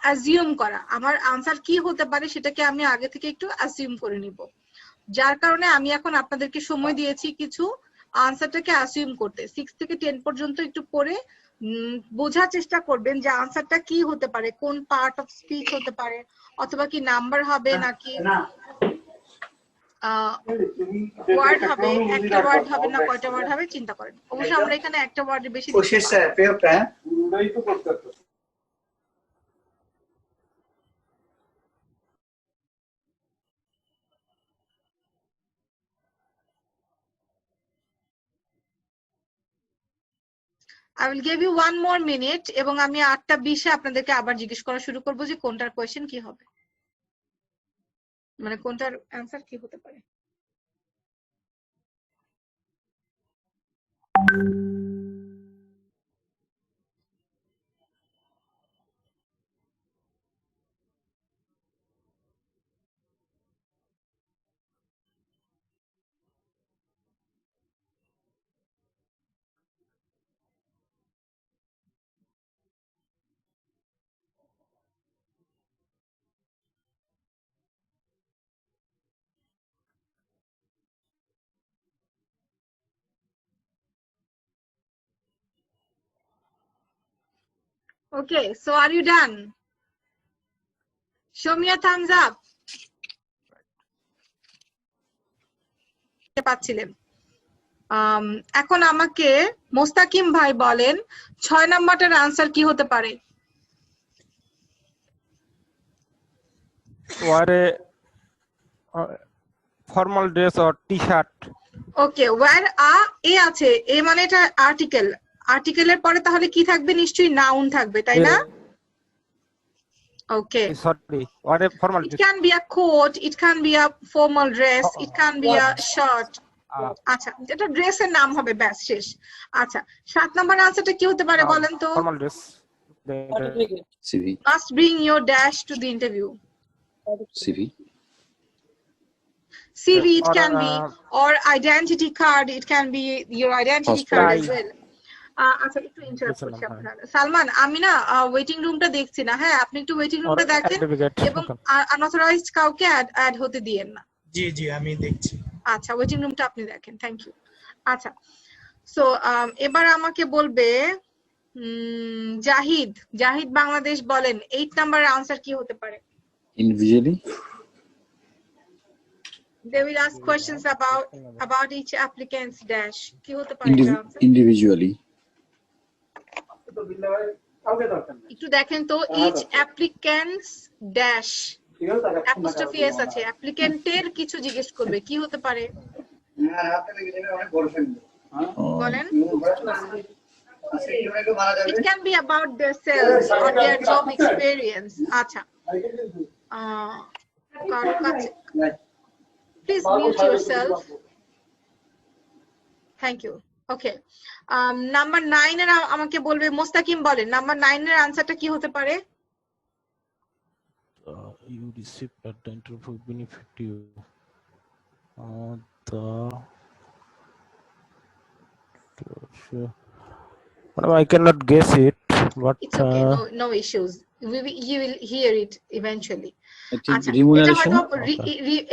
অ্যাজিউম করা। আমার আনসার কি হতে পারে সেটাকে আমি আগে থেকে একটু অ্যাজিউম করে নিব। যার কারণে আমি এখন আপনাদেরকে সময় দিয়েছি কিছু আনসারটাকে অ্যাজিউম করতে। 6 থেকে 10 পর্যন্ত একটু পড়ে বোঝার চেষ্টা করবেন যে আনসারটা কি হতে পারে, কোন পার্ট অফ স্পিচ হতে পারে, অথবা কি নাম্বার হবে নাকি ওয়ার্ড হবে, একটা ওয়ার্ড হবে না কয়টা ওয়ার্ড হবে চিন্তা করেন। অবশ্য আমরা এখানে একটা ওয়ার্ডের বেশি I will give you 1 more minute এবং আমি 8:20 আপনাদেরকে আবার জিজ্ঞেস করা শুরু করব যে কোনটার কোয়েশ্চেন কি হবে, মানে কোনটার অ্যানসার কি হতে পারে। Okay, so are you done? Show me a thumbs up. পাচ্ছিলেন। এখন আমাকে মোস্তাকিম ভাই বলেন 6 নাম্বারটার আনসার কি হতে পারে? Wear a formal dress or t-shirt. Okay, wear এ আছে, এ মানে এটা আর্টিকেল, আর্টিকেলের পরে তাহলে কি থাকবে? নিশ্চয়ই নাউন থাকবে, তাই না? Okay. Sorry, wear a formal It dress. can be a coat, it can be a formal dress, it can be a shirt. আচ্ছা, এটা ড্রেসের নাম হবে, ব্যাস শেষ। আচ্ছা, 7 নাম্বার আনসারটা কি হতে পারে বলেন তো? Formal dress. CV. Must bring your dash to the interview. CV. CV it Or, can be, or identity card, it can be your identity card as Passport. well. আচ্ছা, একটু ইন্টারাপ্ট করছি আপনার। সালমান, আমি না ওয়েটিং রুমটা দেখছি না, হ্যাঁ আপনি একটু ওয়েটিং রুমটা দেখেন এবং আনঅথরাইজড কাউকে অ্যাড হতে দিয়েন না। জি জি আমি দেখছি। আচ্ছা, ওয়েটিং রুমটা আপনি দেখেন, থ্যাংক ইউ। আচ্ছা, সো এবার আমাকে বলবে জাহিদ বাংলাদেশ বলেন 8 নাম্বার আনসার কি হতে পারে? Individually. They will ask questions about each applicant's dash. কি হতে পারে? Individually. একটু দেখেন তো, each applicant's dash apostrophe s আছে, অ্যাপ্লিকেন্টের কিছু জিজ্ঞেস করবে, কি হতে পারে বলেন? It can be about themselves or their job experience. আচ্ছা, please mute yourself. Thank you. Okay. Number 9 এর আমাকে বলবে মোস্তাকিম বলেন নাম্বার 9 এর আনসারটা কি হতে পারে? You receive at the interview benefit you. I cannot guess it, but It's okay, no issues. You will hear it eventually. আচ্ছা, এটা Remuneration. হয়তো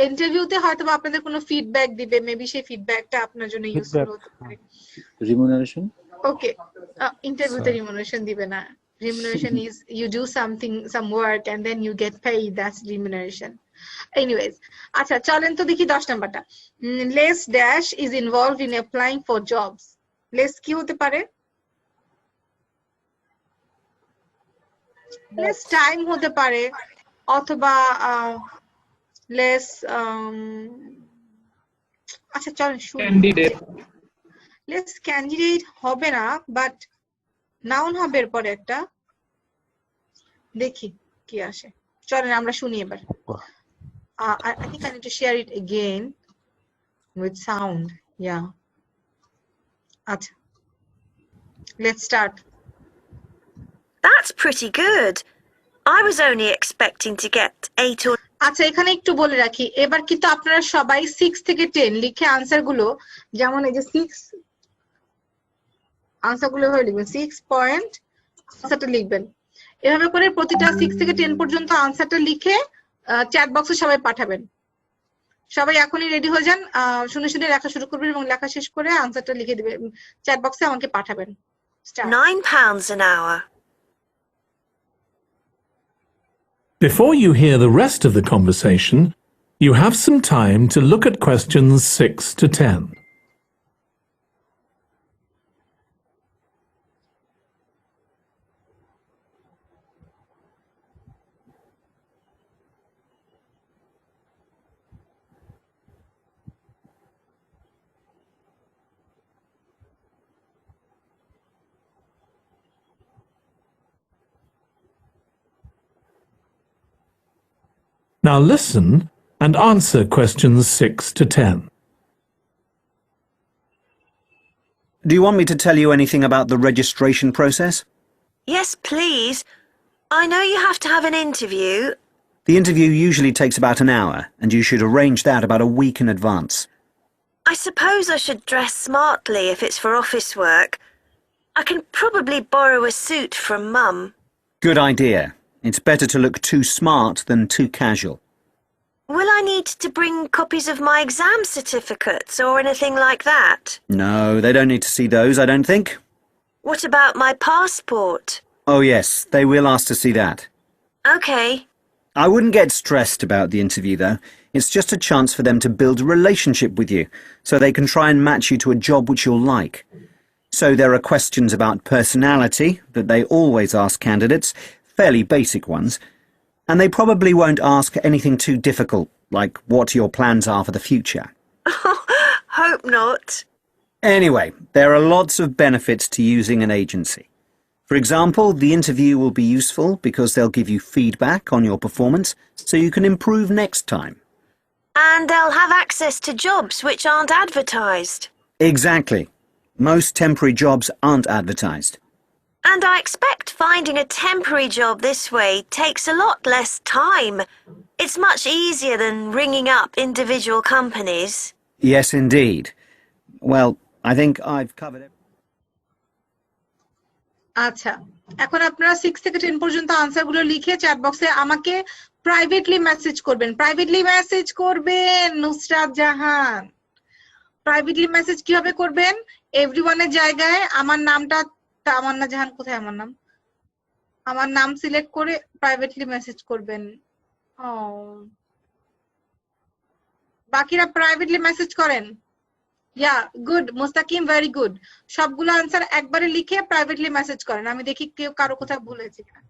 ইন্টারভিউতে হয়তো আপনাদের কোনো ফিডব্যাক দিবে, মেবি সেই ফিডব্যাকটা আপনার জন্য ইউজফুল হতে পারে। Remuneration. ওকে, ইন্টারভিউতে রিমুনারেশন দিবে না। Remuneration is you do some work and then you get paid, that's remuneration. Anyways, আচ্ছা চলেন তো দেখি 10 নাম্বারটা। Less dash is involved in applying for jobs. Less কি হতে পারে? Less time হতে পারে, অথবা লেস আচ্ছা চলেন শুনি ক্যান্ডিডেট লেস ক্যান্ডিডেট হবে না, বাট নাউন হবে এরপরে একটা, দেখি কি আসে। চলেন আমরা শুনি এবার। I think I need to share it again with sound. Yeah. আচ্ছা, let's start. That's pretty good. I was only expecting to get 8 or আচ্ছা, এখানে একটু বলে রাখি, এবার কিন্তু আপনারা সবাই 6 থেকে 10 লিখে আনসার গুলো, যেমন এই যে 6 আনসার গুলো এভাবে লিখবেন, 6 পয়েন্ট আনসারটা লিখবেন। এভাবে করে প্রতিটা 6 থেকে 10 পর্যন্ত আনসারটা লিখে চ্যাট বক্সে সবাই পাঠাবেন। সবাই এখনই রেডি হয়ে যান, শুনে শুনে লেখা শুরু করবেন এবং লেখা শেষ করে আনসারটা লিখে দিবেন, চ্যাট বক্সে আমাকে পাঠাবেন। Start. £9 an hour. Before you hear the rest of the conversation, you have some time to look at questions 6 to 10. Now listen and answer questions 6 to 10. Do you want me to tell you anything about the registration process? Yes, please. I know you have to have an interview. The interview usually takes about an hour, and you should arrange that about a week in advance. I suppose I should dress smartly if it's for office work. I can probably borrow a suit from Mum. Good idea. It's better to look too smart than too casual. Will I need to bring copies of my exam certificates or anything like that? No, they don't need to see those, I don't think. What about my passport? Oh yes, they will ask to see that. Okay. I wouldn't get stressed about the interview, though. It's just a chance for them to build a relationship with you, so they can try and match you to a job which you'll like. So there are questions about personality that they always ask candidates, fairly basic ones, and they probably won't ask anything too difficult, like what your plans are for the future. Hope not. Anyway, there are lots of benefits to using an agency. For example, the interview will be useful because they'll give you feedback on your performance so you can improve next time. And they'll have access to jobs which aren't advertised. Exactly. Most temporary jobs aren't advertised. And I expect finding a temporary job this way takes a lot less time. It's much easier than ringing up individual companies. Yes, indeed. Well, I think I've covered it. আচ্ছা, এখন আপনারা 6 থেকে 10 পর্যন্ত answer গুলো লিখে chat বক্সে আমাকে privately message করবেন। প্রাইভেটলি মেসেজ করবেন নুসরাত জাহান। প্রাইভেটলি মেসেজ কিভাবে করবেন? এভরিওয়ানের জায়গায় আমার নামটা, তামান্না জাহান কোথায় আমার নাম? আমার নাম সিলেক্ট করে প্রাইভেটলি মেসেজ করবেন। ও, বাকিরা প্রাইভেটলি মেসেজ করেন। Yeah, good. মুস্তাকিম, very good. সবগুলো আনসার একবারে লিখে প্রাইভেটলি মেসেজ করেন। আমি দেখি কেউ কারো কোথাও ভুল হয়েছে কিনা।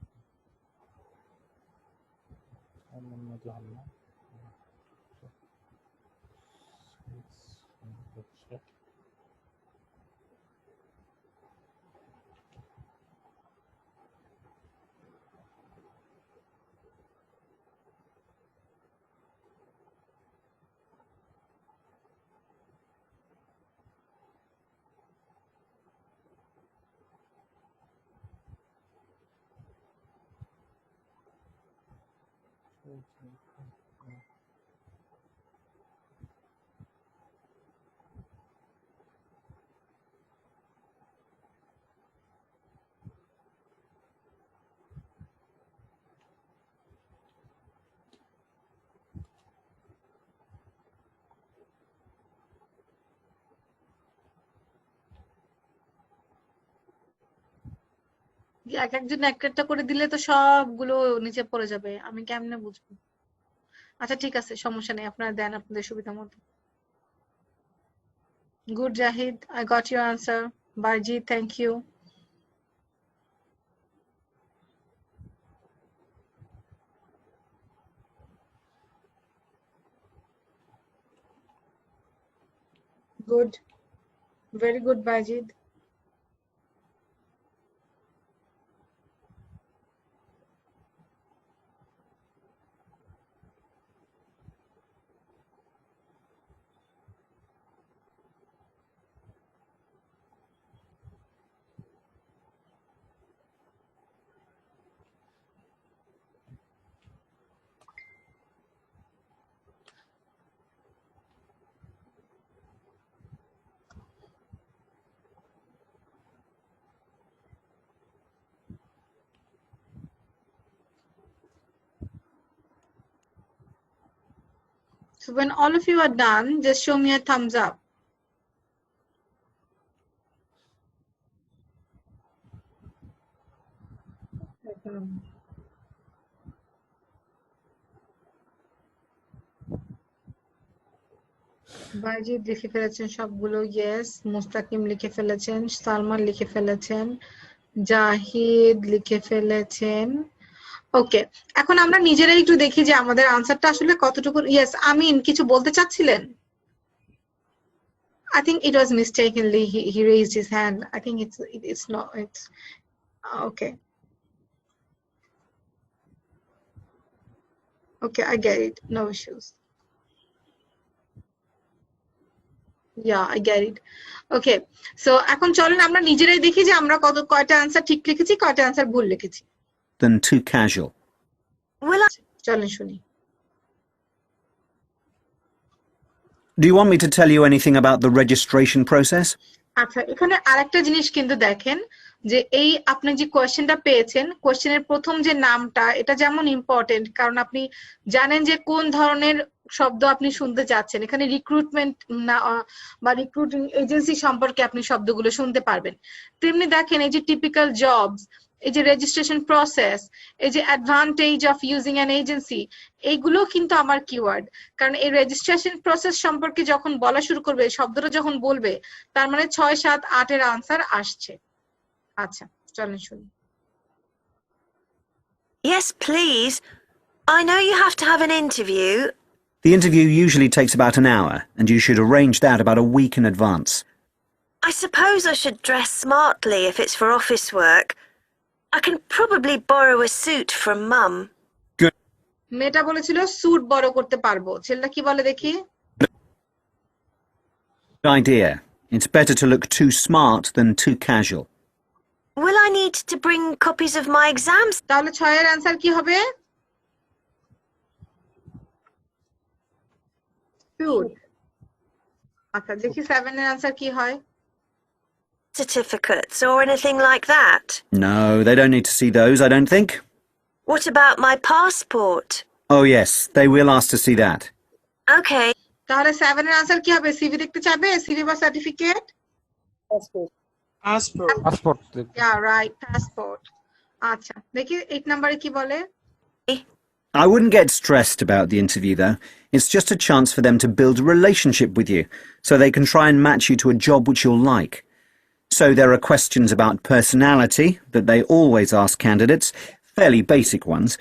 এক একজন একটা করে দিলে তো সবগুলো নিচে পড়ে যাবে, আমি কেমনে বুঝবো? আচ্ছা ঠিক আছে, সমস্যা নেই, আপনারা দেন আপনাদের সুবিধা মতো। Good Zahid, I got your answer. Barjit, thank you. Good. Very good, Bajid. So when all of you are done, just show me a thumbs up. Bayezid লিখে ফেলেছেন সবগুলো, ইয়েস। মুস্তাকিম লিখে ফেলেছেন, সালমান লিখে ফেলেছেন, জাহিদ লিখে ফেলেছেন। ওকে, এখন আমরা নিজেরাই একটু দেখি যে আমাদের আনসারটা আসলে কতটুকু। ইয়েস, আমিন কিছু বলতে চাচ্ছিলেন? I think it was mistakenly he raised his hand. I think it's not, it's okay. Okay, I get it. No issues. Yeah, I get it. Okay, so এখন চলেন আমরা নিজেরাই দেখি যে আমরা কয়টা আনসার ঠিক লিখেছি, কয়টা আনসার ভুল লিখেছি। Than too casual. Will I? চলেন শুনি। Do you want me to tell you anything about the registration process? আচ্ছা, এখানে আরেকটা জিনিস কিন্তু দেখেন যে এই আপনি যে কোয়েশ্চেনটা পেয়েছেন, কোয়েশ্চেনের প্রথম যে নামটা, এটা যেমন ইম্পর্টেন্ট, কারণ আপনি জানেন যে কোন ধরনের শব্দ আপনি শুনতে যাচ্ছেন। এখানে রিক্রুটমেন্ট বা রিক্রুটিং এজেন্সি সম্পর্কে আপনি শব্দগুলো শুনতে পারবেন। তেমনি দেখেন এই যে টিপিক্যাল জবস, এই যে রেজিস্ট্রেশন প্রসেস, এই যে advantage of using an agency, এইগুলো কিন্তু আমার কিওয়ার্ড। কারণ এই রেজিস্ট্রেশন প্রসেস সম্পর্কে যখন বলা শুরু করবে, শব্দটা যখন বলবে, তার মানে 6, 7, 8 এর আনসার আসছে। আচ্ছা, চলেন শুনি। Yes, please. I know you have to have an interview. The interview usually takes about an hour, and you should arrange that about a week in advance. I suppose I should dress smartly if it's for office work. I can probably borrow a suit from Mum. মেয়েটা বলেছিল sweet বড় করতে পারবো, ছেলেটা কি বলে দেখি? Good idea. It's better to look too smart than too casual. Will I need to bring copies of my exams? তাহলে 6 এর আনসার কি হবে? স্যুট। আচ্ছা, দেখি 7 এর আনসার কি হয়? Certificates or anything like that? No, they don't need to see those, I don't think. What about my passport? Oh, yes, they will ask to see that. Okay. তাহলে 7 এর answer কি হবে? CV দেখতে চাবে? CV বা certificate? Passport. Passport. Yeah, right, passport. আচ্ছা, দেখি 8 নম্বরে কি বলে? I wouldn't get stressed about the interview, though. It's just a chance for them to build a relationship with you, so they can try and match you to a job which you'll like. So there are questions about personality that they always ask candidates, fairly basic ones,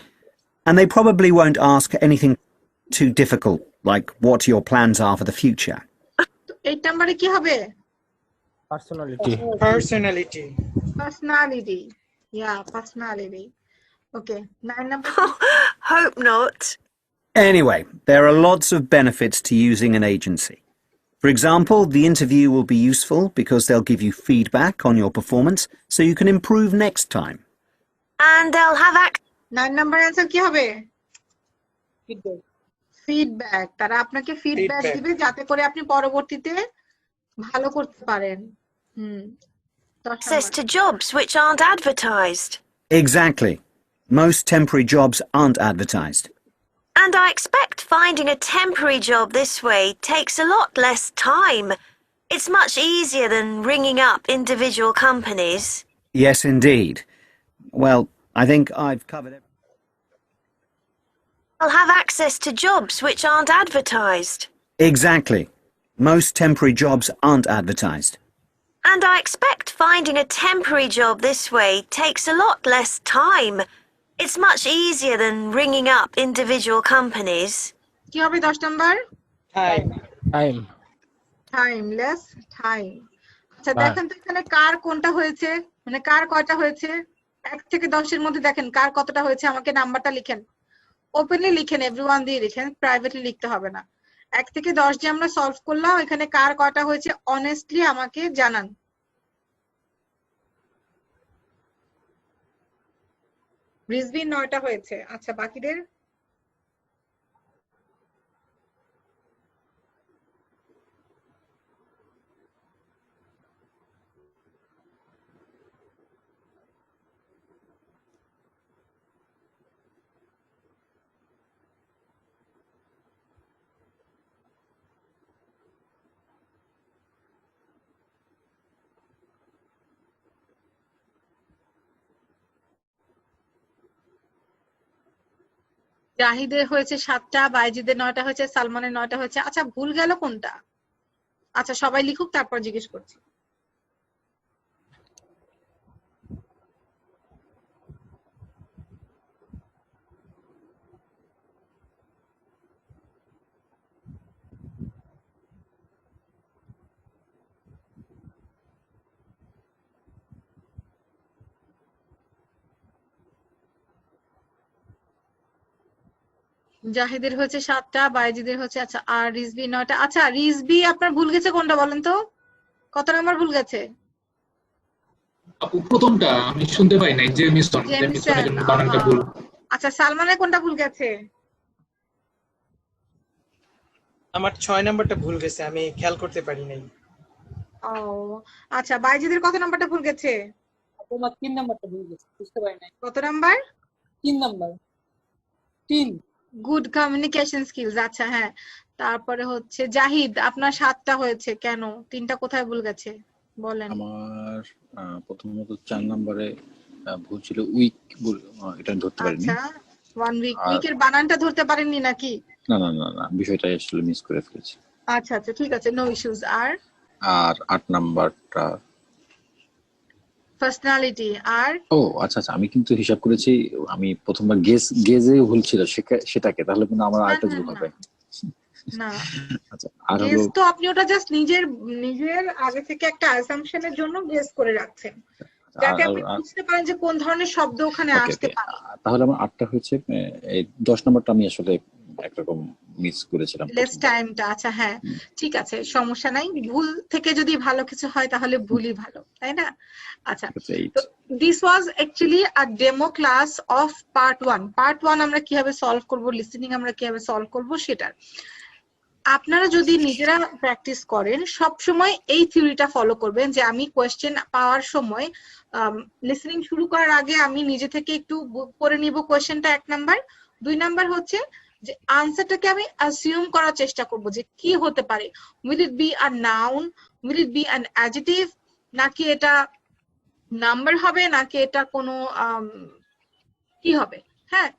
and they probably won't ask anything too difficult, like what your plans are for the future. 8 নম্বরে কি হবে? Personality. Personality. Yeah, personality. Okay, 9 number. Hope not. Anyway, there are lots of benefits to using an agency. For example, the interview will be useful because they'll give you feedback on your performance so you can improve next time. And they'll have 9 number answer কি হবে? Feedback. Feedback. তারা আপনাকে feedback দিবে যাতে করে আপনি পরবর্তীতে ভালো করতে পারেন। 10 access to jobs which aren't advertised. Exactly. Most temporary jobs aren't advertised. And I expect finding a temporary job this way takes a lot less time. It's much easier than ringing up individual companies. Yes, indeed. Well, I think I've covered it. I'll have access to jobs which aren't advertised. Exactly. Most temporary jobs aren't advertised. And I expect finding a temporary job this way takes a lot less time. It's much easier than ringing up individual companies. কি হবে 10 number? Time. Timeless time. আচ্ছা বাহ। দেখেন তো এখানে কার কোনটা হয়েছে, মানে কার কয়টা হয়েছে। 1 থেকে 10-এর মধ্যে দেখেন কার কতটা হয়েছে, আমাকে নাম্বারটা লিখেন। ওপেনলি লিখেন, এভরিওয়ান দিয়ে লিখেন, প্রাইভেটলি লিখতে হবে না। 1 থেকে 10 যে আমরা সলভ করলাম, এখানে কার কয়টা হয়েছে অনেস্টলি আমাকে জানান। রিজভির 9টা হয়েছে। আচ্ছা বাকিদের? জাহিদের হয়েছে 7টা, বাইজিদের 9টা হয়েছে, সালমানের 9টা হয়েছে। আচ্ছা ভুল গেল কোনটা? আচ্ছা সবাই লিখুক, তারপর জিজ্ঞেস করছি। জাহিদের হয়েছে 7টা, বাইজিদের হচ্ছে, আচ্ছা আর রিজভি 9টা। আচ্ছা রিজভি আপনার ভুল গেছে কোনটা বলেন তো, কত নাম্বার ভুল গেছে? আপু প্রথমটা আমি শুনতে পাই নাই, জেমিসন জেমিসনের জন্য বানানটা ভুল। আচ্ছা সালমানের কোনটা ভুল গেছে? আমার 6 নাম্বারটা ভুল গেছে, আমি খেয়াল করতে পারি নাই। ও আচ্ছা, বাইজিদের কত নাম্বারটা ভুল গেছে? তোমার 3 নাম্বারটা ভুল গেছে, বুঝতে পারি নাই। কত number? 3 number 3। Good communication skills. আচ্ছা হ্যাঁ, তারপরে হচ্ছে জাহিদ আপনার 7টা হয়েছে, কেন 3টা কোথায় ভুল গেছে বলেন? আমার প্রথমত 4 নম্বরে ভুল ছিল, উইক এটা ধরতে পারিনি। আচ্ছা 1 উইক, উইকের বানানটা ধরতে পারেননি নাকি? না না না না, বিষয়টা আসলে মিস করে ফেলেছি। আচ্ছা আচ্ছা ঠিক আছে, নো ইস্যুস। আর 8 নাম্বারটা, পার্সোনালিটি। আর ও আচ্ছা আচ্ছা, আমি কিন্তু হিসাব করেছি, আমি প্রথমবার গেজে ভুল ছিল সেটাকে, তাহলে কিন্তু আমার আরেকটা ভুল হবে। না আচ্ছা আর গেস হলো, তো আপনি ওটা জাস্ট নিজের আগে থেকে একটা অ্যাসাম্পশনের জন্য গেস করে রাখছেন, যাতে আপনি বুঝতে পারেন যে কোন ধরনের শব্দ ওখানে আসতে পারে। তাহলে আমার 8টা হয়েছে। এই 10 নাম্বারটা আমি আসলে একরকম মিস করেছিলাম। লেস টাইমটা। আচ্ছা হ্যাঁ ঠিক আছে, সমস্যা নাই, ভুল থেকে যদি ভালো কিছু হয় তাহলে ভুলই ভালো, তাই না? আচ্ছা তো this was actually a demo class of part 1। Part 1 আমরা কিভাবে সলভ করব, লিসেনিং আমরা কিভাবে সলভ করব সেটার। আপনারা যদি নিজেরা প্র্যাকটিস করেন, সব সময় এই থিওরিটা ফলো করবেন যে আমি কোয়েশ্চেন পাওয়ার সময় লিসেনিং শুরু করার আগে আমি নিজে থেকে একটু পড়ে নিব কোয়েশ্চেনটা, 1 নাম্বার। 2 নাম্বার হচ্ছে যে আনসারটাকে আমি অ্যাজিউম করার চেষ্টা করব যে কি হতে পারে, will it be a noun, will it be an adjective, নাকি এটা নাম্বার হবে, নাকি এটা কোনো কি হবে। হ্যাঁ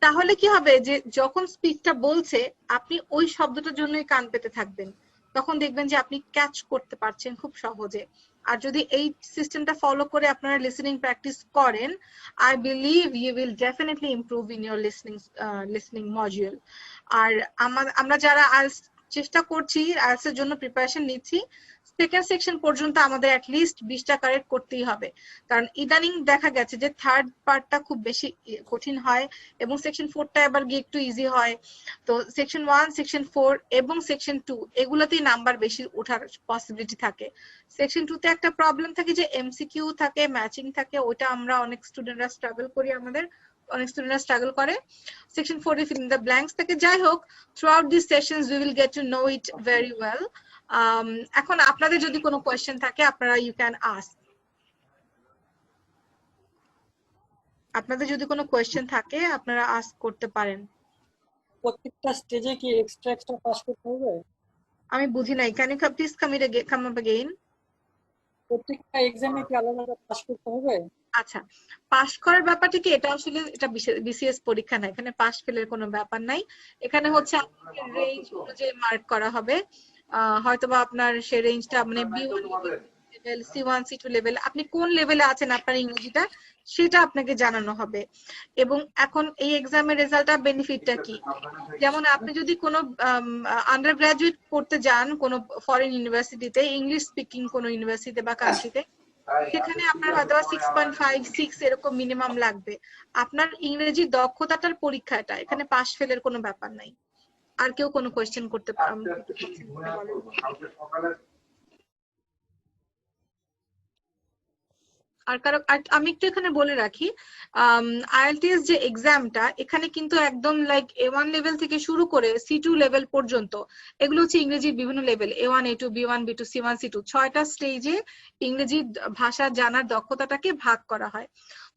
তাহলে কি হবে যে যখন স্পিচটা বলছে আপনি ওই শব্দটার জন্যই কান পেতে থাকবেন, তখন দেখবেন যে আপনি ক্যাচ করতে পারছেন খুব সহজে। আর যদি এই সিস্টেমটা ফলো করে আপনারা লিসেনিং প্র্যাকটিস করেন, I believe you will definitely improve in your listening module. আর আমরা যারা আইএলটিএস চেষ্টা করছি, আইএলটিএস এর জন্য প্রিপারেশন নিচ্ছি, সেকেন্ড সেকশন পর্যন্ত আমাদের অ্যাটলিস্ট 20টা কারেক্ট করতেই হবে, কারণ ইদানিং দেখা গেছে যে থার্ড পার্টটা খুব বেশি কঠিন হয় এবং সেকশন 4টা আবার গিয়ে একটু ইজি হয়। তো সেকশন 1, সেকশন 4 এবং সেকশন 2 এগুলোতেই নাম্বার বেশি ওঠার পসিবিলিটি থাকে। সেকশন 2 তে একটা প্রবলেম থাকে যে এমসিকিউ থাকে, ম্যাচিং থাকে, ওটা আমরা অনেক স্টুডেন্টরা স্ট্রাগল করি, অনেক স্টুডেন্টরা স্ট্রাগল করে। Section 4 a filling the blanks থাকে। যাই হোক, throughout this sessions we will get to know it very well. এখন আপনাদের যদি কোনো কোয়েশ্চেন থাকে আপনারা ইউ ক্যান আস্ক। আপনাদের যদি কোনো কোয়েশ্চেন থাকে আপনারা আস্ক করতে পারেন। প্রত্যেকটা স্টেজে কি এক্সট্রা পাস করতে হবে? আমি বুঝি নাই, can you please come up again? প্রত্যেকটা এক্সামে কি আলাদা পাস করতে হবে? আচ্ছা পাস করার ব্যাপারটা কি, এটা আসলে এটা বিসিএস পরীক্ষা না, এখানে পাস ফেলের কোনো ব্যাপার নাই। এখানে হচ্ছে আপনাদের রেঞ্জ অনুযায়ী মার্ক করা হবে। হয়তোবা আপনার সেই রেঞ্জটা মানে B1 level, C1 C2 level, আপনি কোন লেভেলে আছেন আপনার ইংরেজিটা সেটা আপনাকে জানানো হবে। এবং এখন এই এক্সামের রেজাল্টটা বেনিফিটটা কি, যেমন আপনি যদি কোনো আন্ডার গ্রাজুয়েট পড়তে যান কোনো ফরেন ইউনিভার্সিটিতে, ইংলিশ স্পিকিং কোনো ইউনিভার্সিটিতে বা কান্ট্রিতে, সেখানে আপনার হয়তো 6.5 6 এরকম মিনিমাম লাগবে। আপনার ইংরেজি দক্ষতাটার পরীক্ষাটা, এখানে পাস ফেলের কোনো ব্যাপার নাই। আর কেউ কোনো কোয়েশ্চেন করতে আর কারো আমি একটু এখানে বলে রাখি, আইএলটিএস যে এক্সামটা এখানে কিন্তু একদম লাইক A1 লেভেল থেকে শুরু করে C2 লেভেল পর্যন্ত, এগুলো হচ্ছে ইংরেজির বিভিন্ন level, A1 A2 B1 B2 C1 C2, 6টা স্টেজে ইংরেজি ভাষা জানার দক্ষতাটাকে ভাগ করা হয়।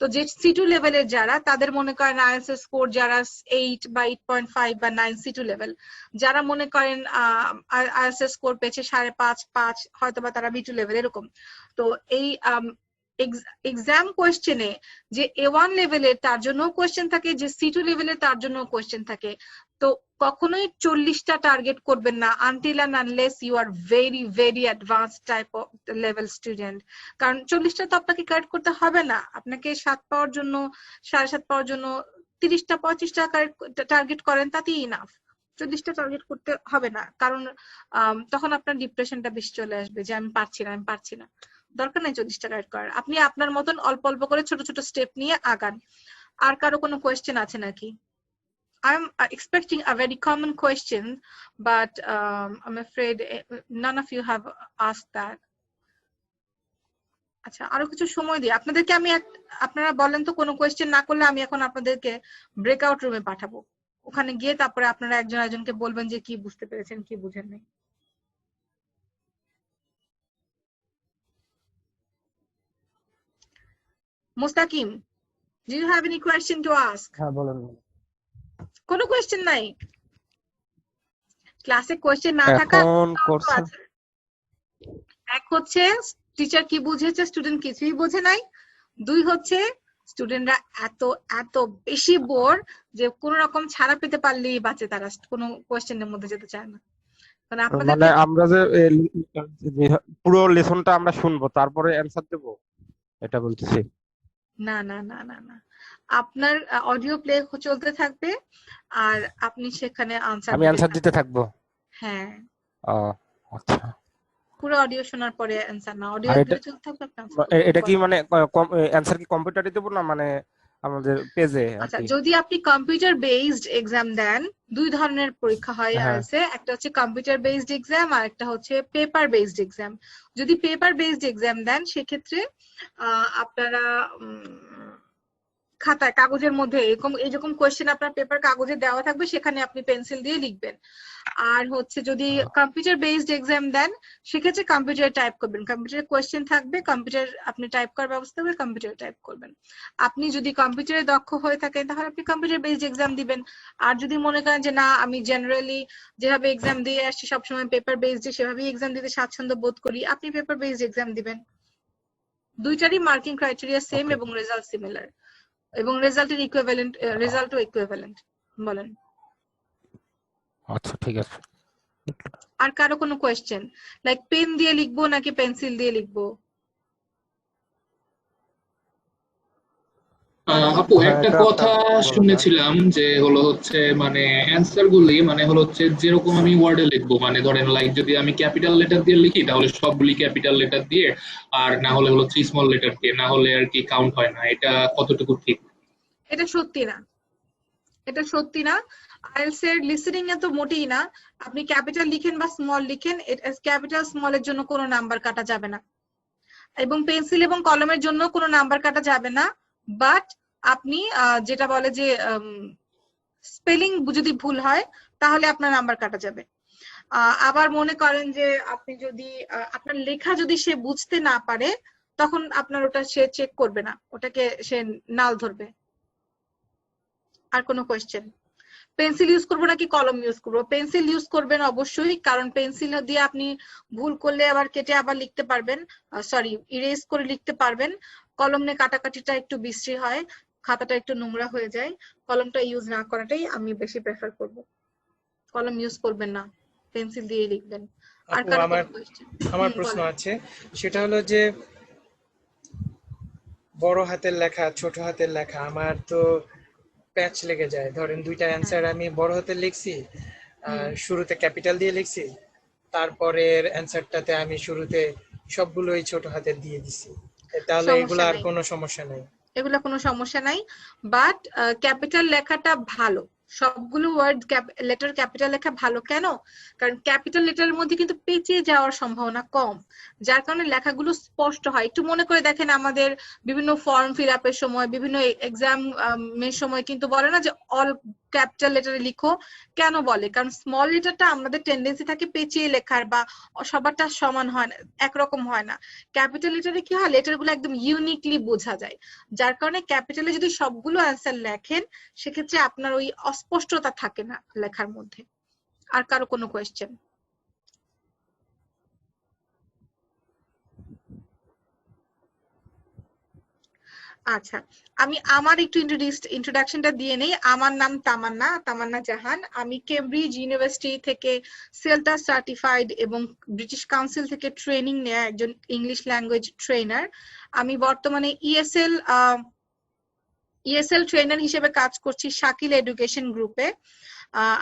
তো যে C2 লেভেলের যারা, তাদের মনে করেন আইএলটিএস স্কোর যারা 8 বা 8.5 বা 9 C2 লেভেল, যারা মনে করেন আইএলটিএস স্কোর পেয়েছে 5.5 5, হয়তো বা তারা B2 লেভেল এরকম। তো এই এক্সাম কোয়েশ্চেনে যে A1 লেভেলের তার জন্য কোয়েশ্চেন থাকে, যে C2 লেভেলের তার জন্য কোয়েশ্চেন থাকে। তো কখনোই 40টা টার্গেট করবেন না until and unless you are very very advanced type of level student. কারণ 40টা তো আপনাকে কারেক্ট করতে হবে না, আপনাকে 7 পাওয়ার জন্য 7.5 পাওয়ার জন্য 30টা 35টা টার্গেট করেন, তাতেই ইনাফ। 40টা টার্গেট করতে হবে না, কারণ তখন আপনার ডিপ্রেশনটা বেশি চলে আসবে যে আমি পারছি না। দরকার নেই 40টা টার্গেট করার, আপনি আপনার মতন অল্প অল্প করে ছোট ছোট স্টেপ নিয়ে আগান। আর কারো কোনো কোয়েশ্চেন আছে নাকি? I'm expecting a very common question, but I'm afraid none of you have asked that. আচ্ছা, আরো কিছু সময় দিই আপনাদেরকে। আপনারা বলেন তো কোনো কোয়েশ্চেন না করলে আমি এখন আপনাদেরকে ব্রেকআউট রুমে পাঠাবো। ওখানে গিয়ে তারপরে আপনারা একজন একজনকে বলবেন যে কি বুঝতে পেরেছেন কি বুঝেন নাই। মুস্তাকিম, do you have any question to ask? হ্যাঁ বলেন। কোনো কোয়েশ্চেন নাই? ক্লাসে কোয়েশ্চেন না থাকা এখন কোর্সে এক হচ্ছে টিচার কি বুঝেছে, স্টুডেন্ট কিছুই বোঝে নাই। 2 হচ্ছে স্টুডেন্টরা এত এত বেশি বোর যে কোন রকম ছাড়া পেতে পারলেই বাঁচে, তারা কোনো কোয়েশ্চেনের মধ্যে যেতে চায় না। মানে আপনাদের মানে আমরা যে পুরো লেসনটা আমরা শুনবো তারপরে অ্যানসার দেব, এটা বলতেছি। না না না না না, আপনার অডিও প্লে চলতে থাকবে আর আপনি সেখানে আমি অ্যানসার দিতে থাকবো। হ্যাঁ, আচ্ছা। পুরো অডিও শোনার পরে অ্যানসার না, অডিও প্লে চলতে থাকবে। এটা কি মানে অ্যানসার কি কম্পিউটারে দেব না মানে আমাদের পেজে? আচ্ছা, যদি আপনি কম্পিউটার বেসড এক্সাম দেন, 2 ধরনের পরীক্ষা হয় আছে, একটা হচ্ছে কম্পিউটার বেসড এক্সাম আর একটা হচ্ছে পেপার বেসড এক্সাম। যদি পেপার বেসড এক্সাম দেন সেক্ষেত্রে আপনারা খাতায় কাগজের মধ্যে এরকম কোয়েশ্চেন আপনার পেপার কাগজে দেওয়া থাকবে, সেখানে আপনি পেন্সিল দিয়ে লিখবেন। আর হচ্ছে যদি কম্পিউটার বেসড এক্সাম দেন সেক্ষেত্রে কম্পিউটারে টাইপ করবেন, কম্পিউটারে কোয়েশ্চেন থাকবে, কম্পিউটার আপনি টাইপ করার ব্যবস্থা হবে, কম্পিউটারে টাইপ করবেন। আপনি যদি কম্পিউটারে দক্ষ হয়ে থাকেন তাহলে আপনি কম্পিউটার বেসড এক্সাম দিবেন। আর যদি মনে করেন যে না আমি জেনারেলি যেভাবে এক্সাম দিয়ে আসছি সবসময় পেপার বেসড সেভাবেই এক্সাম দিতে স্বাচ্ছন্দ্য বোধ করি, আপনি পেপার বেসড এক্সাম দিবেন। দুইটারই মার্কিং ক্রাইটেরিয়া সেম এবং রেজাল্ট সিমিলার, এবং রেজাল্টের ইকুইভ্যালেন্ট, রেজাল্টও ইকুইভ্যালেন্ট। বলেন। আচ্ছা ঠিক আছে। আর কারো কোনো কোয়েশ্চেন, লাইক পেন দিয়ে লিখবো নাকি পেন্সিল দিয়ে লিখবো? আপু একটা কথা শুনেছিলাম যে হচ্ছে মানে অ্যান্সার গুলি মানে হচ্ছে যেরকম আমি ওয়ার্ডে লিখবো, মানে ধরেন লাইক যদি আমি ক্যাপিটাল লেটার দিয়ে লিখি তাহলে সবগুলি ক্যাপিটাল লেটার দিয়ে, আর না হলে হচ্ছে স্মল লেটার দিয়ে, না হলে আর কি কাউন্ট হয় না। এটা কতটুকু ঠিক? এটা সত্যি না, এটা সত্যি না। আইএলটিএস এর লিসেনিং এ তো মোটেই না। আপনি ক্যাপিটাল লিখেন বা স্মল লিখেন, ক্যাপিটাল স্মলের জন্য কোনো নাম্বার কাটা যাবে না, এবং পেন্সিল এবং কলমের জন্য কোনো নাম্বার কাটা যাবে না। বাট আপনি যেটা বলে যে স্পেলিং যদি ভুল হয় তাহলে আপনার নাম্বার কাটা যাবে। আবার মনে করেন যে আপনি যদি আপনার লেখা যদি সে বুঝতে না পারে তখন আপনার ওটা সে চেক করবে না, ওটাকে সে নাল ধরবে। আর কোনো কোয়েশ্চেন? পেন্সিল ইউজ করবো নাকি কলম ইউজ করবো? পেন্সিল ইউজ করবেন অবশ্যই, কারণ পেন্সিল দিয়ে আপনি ভুল করলে আবার কেটে আবার লিখতে পারবেন, সরি ইরেজ করে লিখতে পারবেন। কলম নিয়ে কাটাকাটিটা একটু বিশ্রী হয়, খাতাটা একটু নোংরা হয়ে যায়। কলমটা ইউজ না করাটাই আমি বেশি প্রেফার করব। কলম ইউজ করবেন না, পেন্সিল দিয়ে লিখবেন। আর আপু কারো আমার কোনো কোয়েশ্চেন? আমার প্রশ্ন আছে, সেটা হলো যে বড় হাতের লেখা ছোট হাতের লেখা আমার তো প্যাচ লেগে যায়। ধরেন দুইটা অ্যান্সার আমি বড় হাতের লিখছি, শুরুতে ক্যাপিটাল দিয়ে লিখছি, তারপরের অ্যান্সারটাতে আমি শুরুতে সবগুলোই ছোট হাতের দিয়ে দিছি, তাহলে এগুলো সমস্যা আর নাই, কোনো সমস্যা নেই? এগুলা কোনো সমস্যা নাই, বাট ক্যাপিটাল লেখাটা ভালো। সবগুলো ওয়ার্ড লেটার ক্যাপিটাল লেখা ভালো কেন? কারণ ক্যাপিটাল লেটারের মধ্যে কিন্তু পেঁচিয়ে যাওয়ার সম্ভাবনা কম, যার কারণে লেখাগুলো স্পষ্ট হয়। একটু মনে করে দেখেন, আমাদের বিভিন্ন ফর্ম ফিল আপের সময়, বিভিন্ন এক্সাম এর সময় কিন্তু বলে না যে অল ক্যাপিটাল লেটারে লিখো। কেন বলে? কারণ স্মল লেটারটা আমাদের টেন্ডেন্সি থাকে পেঁচিয়ে লেখার, বা সবারটা সমান হয় না, একরকম হয় না। ক্যাপিটাল লেটারে কি হয়, লেটার গুলো একদম ইউনিকলি বোঝা যায়। যার কারণে ক্যাপিটালে যদি সবগুলো অ্যান্সার লেখেন, সেক্ষেত্রে আপনার ওই অস্পষ্টতা থাকে না লেখার মধ্যে। আর কারো কোনো কোয়েশ্চেন? আচ্ছা, আমি আমার একটু ইন্ট্রোডাকশনটা দিয়ে নেই। আমার নাম তামান্না জাহান। আমি কেমব্রিজ ইউনিভার্সিটি থেকে সেলটা সার্টিফাইড এবং ব্রিটিশ কাউন্সিল থেকে ট্রেনিং নেয়া একজন ইংলিশ ল্যাঙ্গুয়েজ ট্রেনার। আমি বর্তমানে ইএসএল ট্রেনার হিসেবে কাজ করছি শাকিল এডুকেশন গ্রুপে।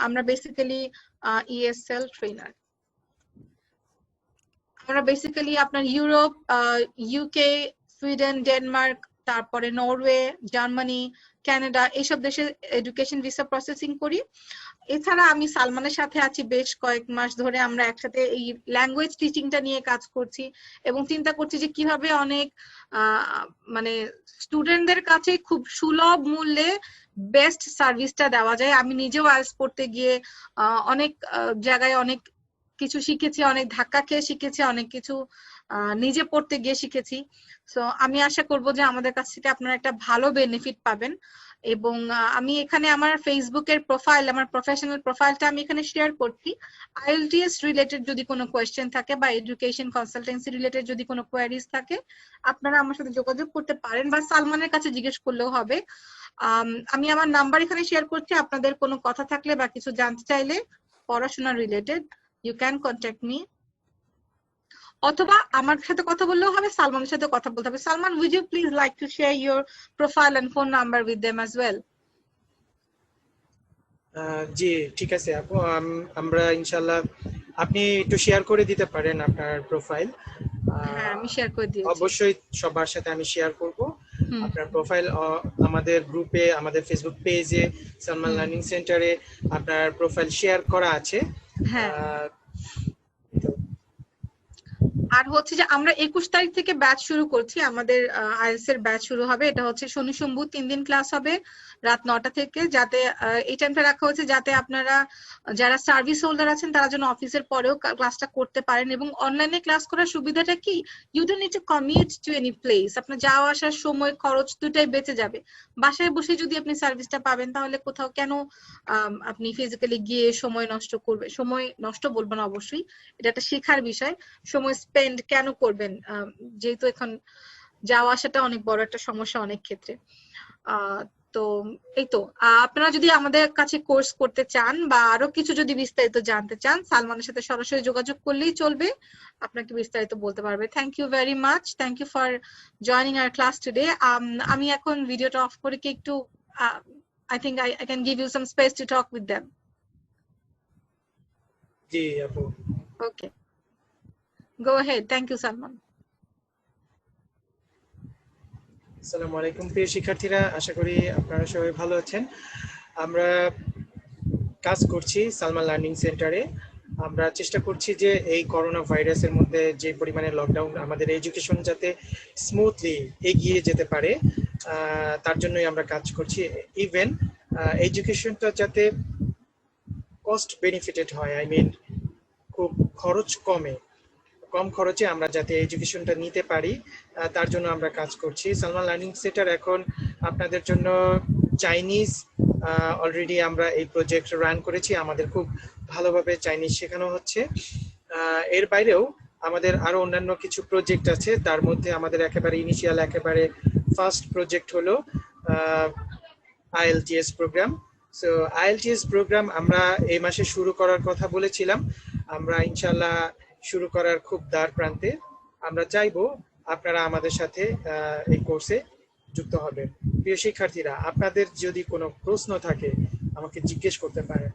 আমরা বেসিক্যালি ইএসএল ট্রেনার। আমরা বেসিক্যালি আপনার ইউরোপ, ইউকে, সুইডেন, ডেনমার্ক, তারপরে নরওয়ে, জার্মানি, কানাডা, এইসব দেশে এডুকেশন ভিসা প্রসেসিং করি। এছাড়া আমি সালমানের সাথে আছি বেশ কয়েক মাস ধরে। আমরা একসাথে এই ল্যাঙ্গুয়েজ টিচিংটা নিয়ে কাজ করছি এবং চিন্তা করছি যে কিভাবে অনেক মানে স্টুডেন্টদের কাছে খুব সুলভ মূল্যে বেস্ট সার্ভিসটা দেওয়া যায়। আমি নিজেও আইএলটিএস পড়তে গিয়ে অনেক জায়গায় অনেক কিছু শিখেছি, অনেক ধাক্কা খেয়ে শিখেছি, অনেক কিছু নিজে পড়তে গিয়ে শিখেছি। সো আমি আশা করব যে আমাদের কাছ থেকে আপনারা একটা ভালো বেনিফিট পাবেন। এবং আমি এখানে আমার ফেসবুকের প্রোফাইল, আমার প্রফেশনাল প্রোফাইলটা আমি এখানে শেয়ার করছি। আইএলটিএস রিলেটেড যদি কোনো কোয়েশ্চেন থাকে বা এডুকেশন কনসালটেন্সি রিলেটেড যদি কোনো কোয়ারিজ থাকে, আপনারা আমার সাথে যোগাযোগ করতে পারেন বা সালমানের কাছে জিজ্ঞেস করলেও হবে। আমি আমার নাম্বার এখানে শেয়ার করছি। আপনাদের কোনো কথা থাকলে বা কিছু জানতে চাইলে পড়াশোনা related, you can contact me, অথবা আমার সাথে কথা বললেও হবে, সালমানের সাথে কথা বলতে হবে। Salman, would you please like to share your profile and phone number with them as well? জি ঠিক আছে আপু, আমরা ইনশাল্লাহ, আপনি একটু শেয়ার করে দিতে পারেন আপনার প্রোফাইল। হ্যাঁ, আমি শেয়ার করে দিয়েছি। অবশ্যই সবার সাথে আমি শেয়ার করব আপনার প্রোফাইল। আমাদের গ্রুপে, আমাদের ফেসবুক পেজে, সালমান লার্নিং সেন্টারে আপনার প্রোফাইল শেয়ার করা আছে। হ্যাঁ, আর হচ্ছে যে আমরা 21 তারিখ থেকে ব্যাচ শুরু করছি। আমাদের আইএলটিএস এর ব্যাচ শুরু হবে। এটা হচ্ছে শনি সোম 3 দিন ক্লাস হবে রাত 9টা থেকে। যাতে এই টাইমটা রাখা হচ্ছে যাতে আপনারা যারা সার্ভিস হোল্ডার আছেন তারা যেন অফিসের পরেও ক্লাসটা করতে পারেন। এবং অনলাইনে ক্লাস করার সুবিধাটা কি, you don't need to commute to any place. আপনার যাওয়া আসার সময়, খরচ দুটাই বেঁচে যাবে। বাসায় বসে যদি আপনি সার্ভিসটা পাবেন, তাহলে কোথাও কেন আপনি ফিজিক্যালি গিয়ে সময় নষ্ট করবে? সময় নষ্ট বলবো না, অবশ্যই এটা একটা শেখার বিষয়। সময় স্পেন্ড কেন করবেন, যেহেতু এখন যাওয়া আসাটা অনেক বড় একটা সমস্যা অনেক ক্ষেত্রে। তো এই তো, আপনারা যদি আমাদের কাছে কোর্স করতে চান বা আরো কিছু যদি বিস্তারিত জানতে চান, সালমানের সাথে সরাসরি যোগাযোগ করলেই চলবে, আপনাকে বিস্তারিত বলতে পারবে। Thank you very much, thank you for joining our class today. আমি এখন ভিডিওটা অফ করে কি একটু I think I can give you some space to talk with them. জি আপু। Okay. Go ahead. Thank you, Salman. আসসালামু আলাইকুম প্রিয় শিক্ষার্থীরা, আশা করি আপনারা সবাই ভালো আছেন। আমরা কাজ করছি সালমান লার্নিং সেন্টারে। আমরা চেষ্টা করছি যে এই করোনা ভাইরাসের মধ্যে যে পরিমাণে লকডাউন, আমাদের এডুকেশন যাতে স্মুথলি এগিয়ে যেতে পারে, তার জন্যই আমরা কাজ করছি। ইভেন এডুকেশনটা যাতে কস্ট বেনিফিটেড হয়, আই মিন খুব খরচ কম খরচে আমরা যাতে এডুকেশনটা নিতে পারি, তার জন্য আমরা কাজ করছি। সালমান লার্নিং সেন্টার এখন আপনাদের জন্য চাইনিজ, অলরেডি আমরা এই প্রজেক্ট রান করেছি, আমাদের খুব ভালোভাবে চাইনিজ শেখানো হচ্ছে। এর বাইরেও আমাদের আরো অন্যান্য কিছু প্রজেক্ট আছে, তার মধ্যে আমাদের একেবারে ইনিশিয়াল, একেবারে ফার্স্ট প্রজেক্ট হলো IELTS programme. So IELTS programme আমরা এই মাসে শুরু করার কথা বলেছিলাম। আমরা ইনশাল্লাহ শুরু করার খুব দ্বার প্রান্তে। আমরা চাইবো আপনারা আমাদের সাথে এই কোর্সে যুক্ত হবেন। প্রিয় শিক্ষার্থীরা, আপনাদের যদি কোনো প্রশ্ন থাকে আমাকে জিজ্ঞেস করতে পারেন।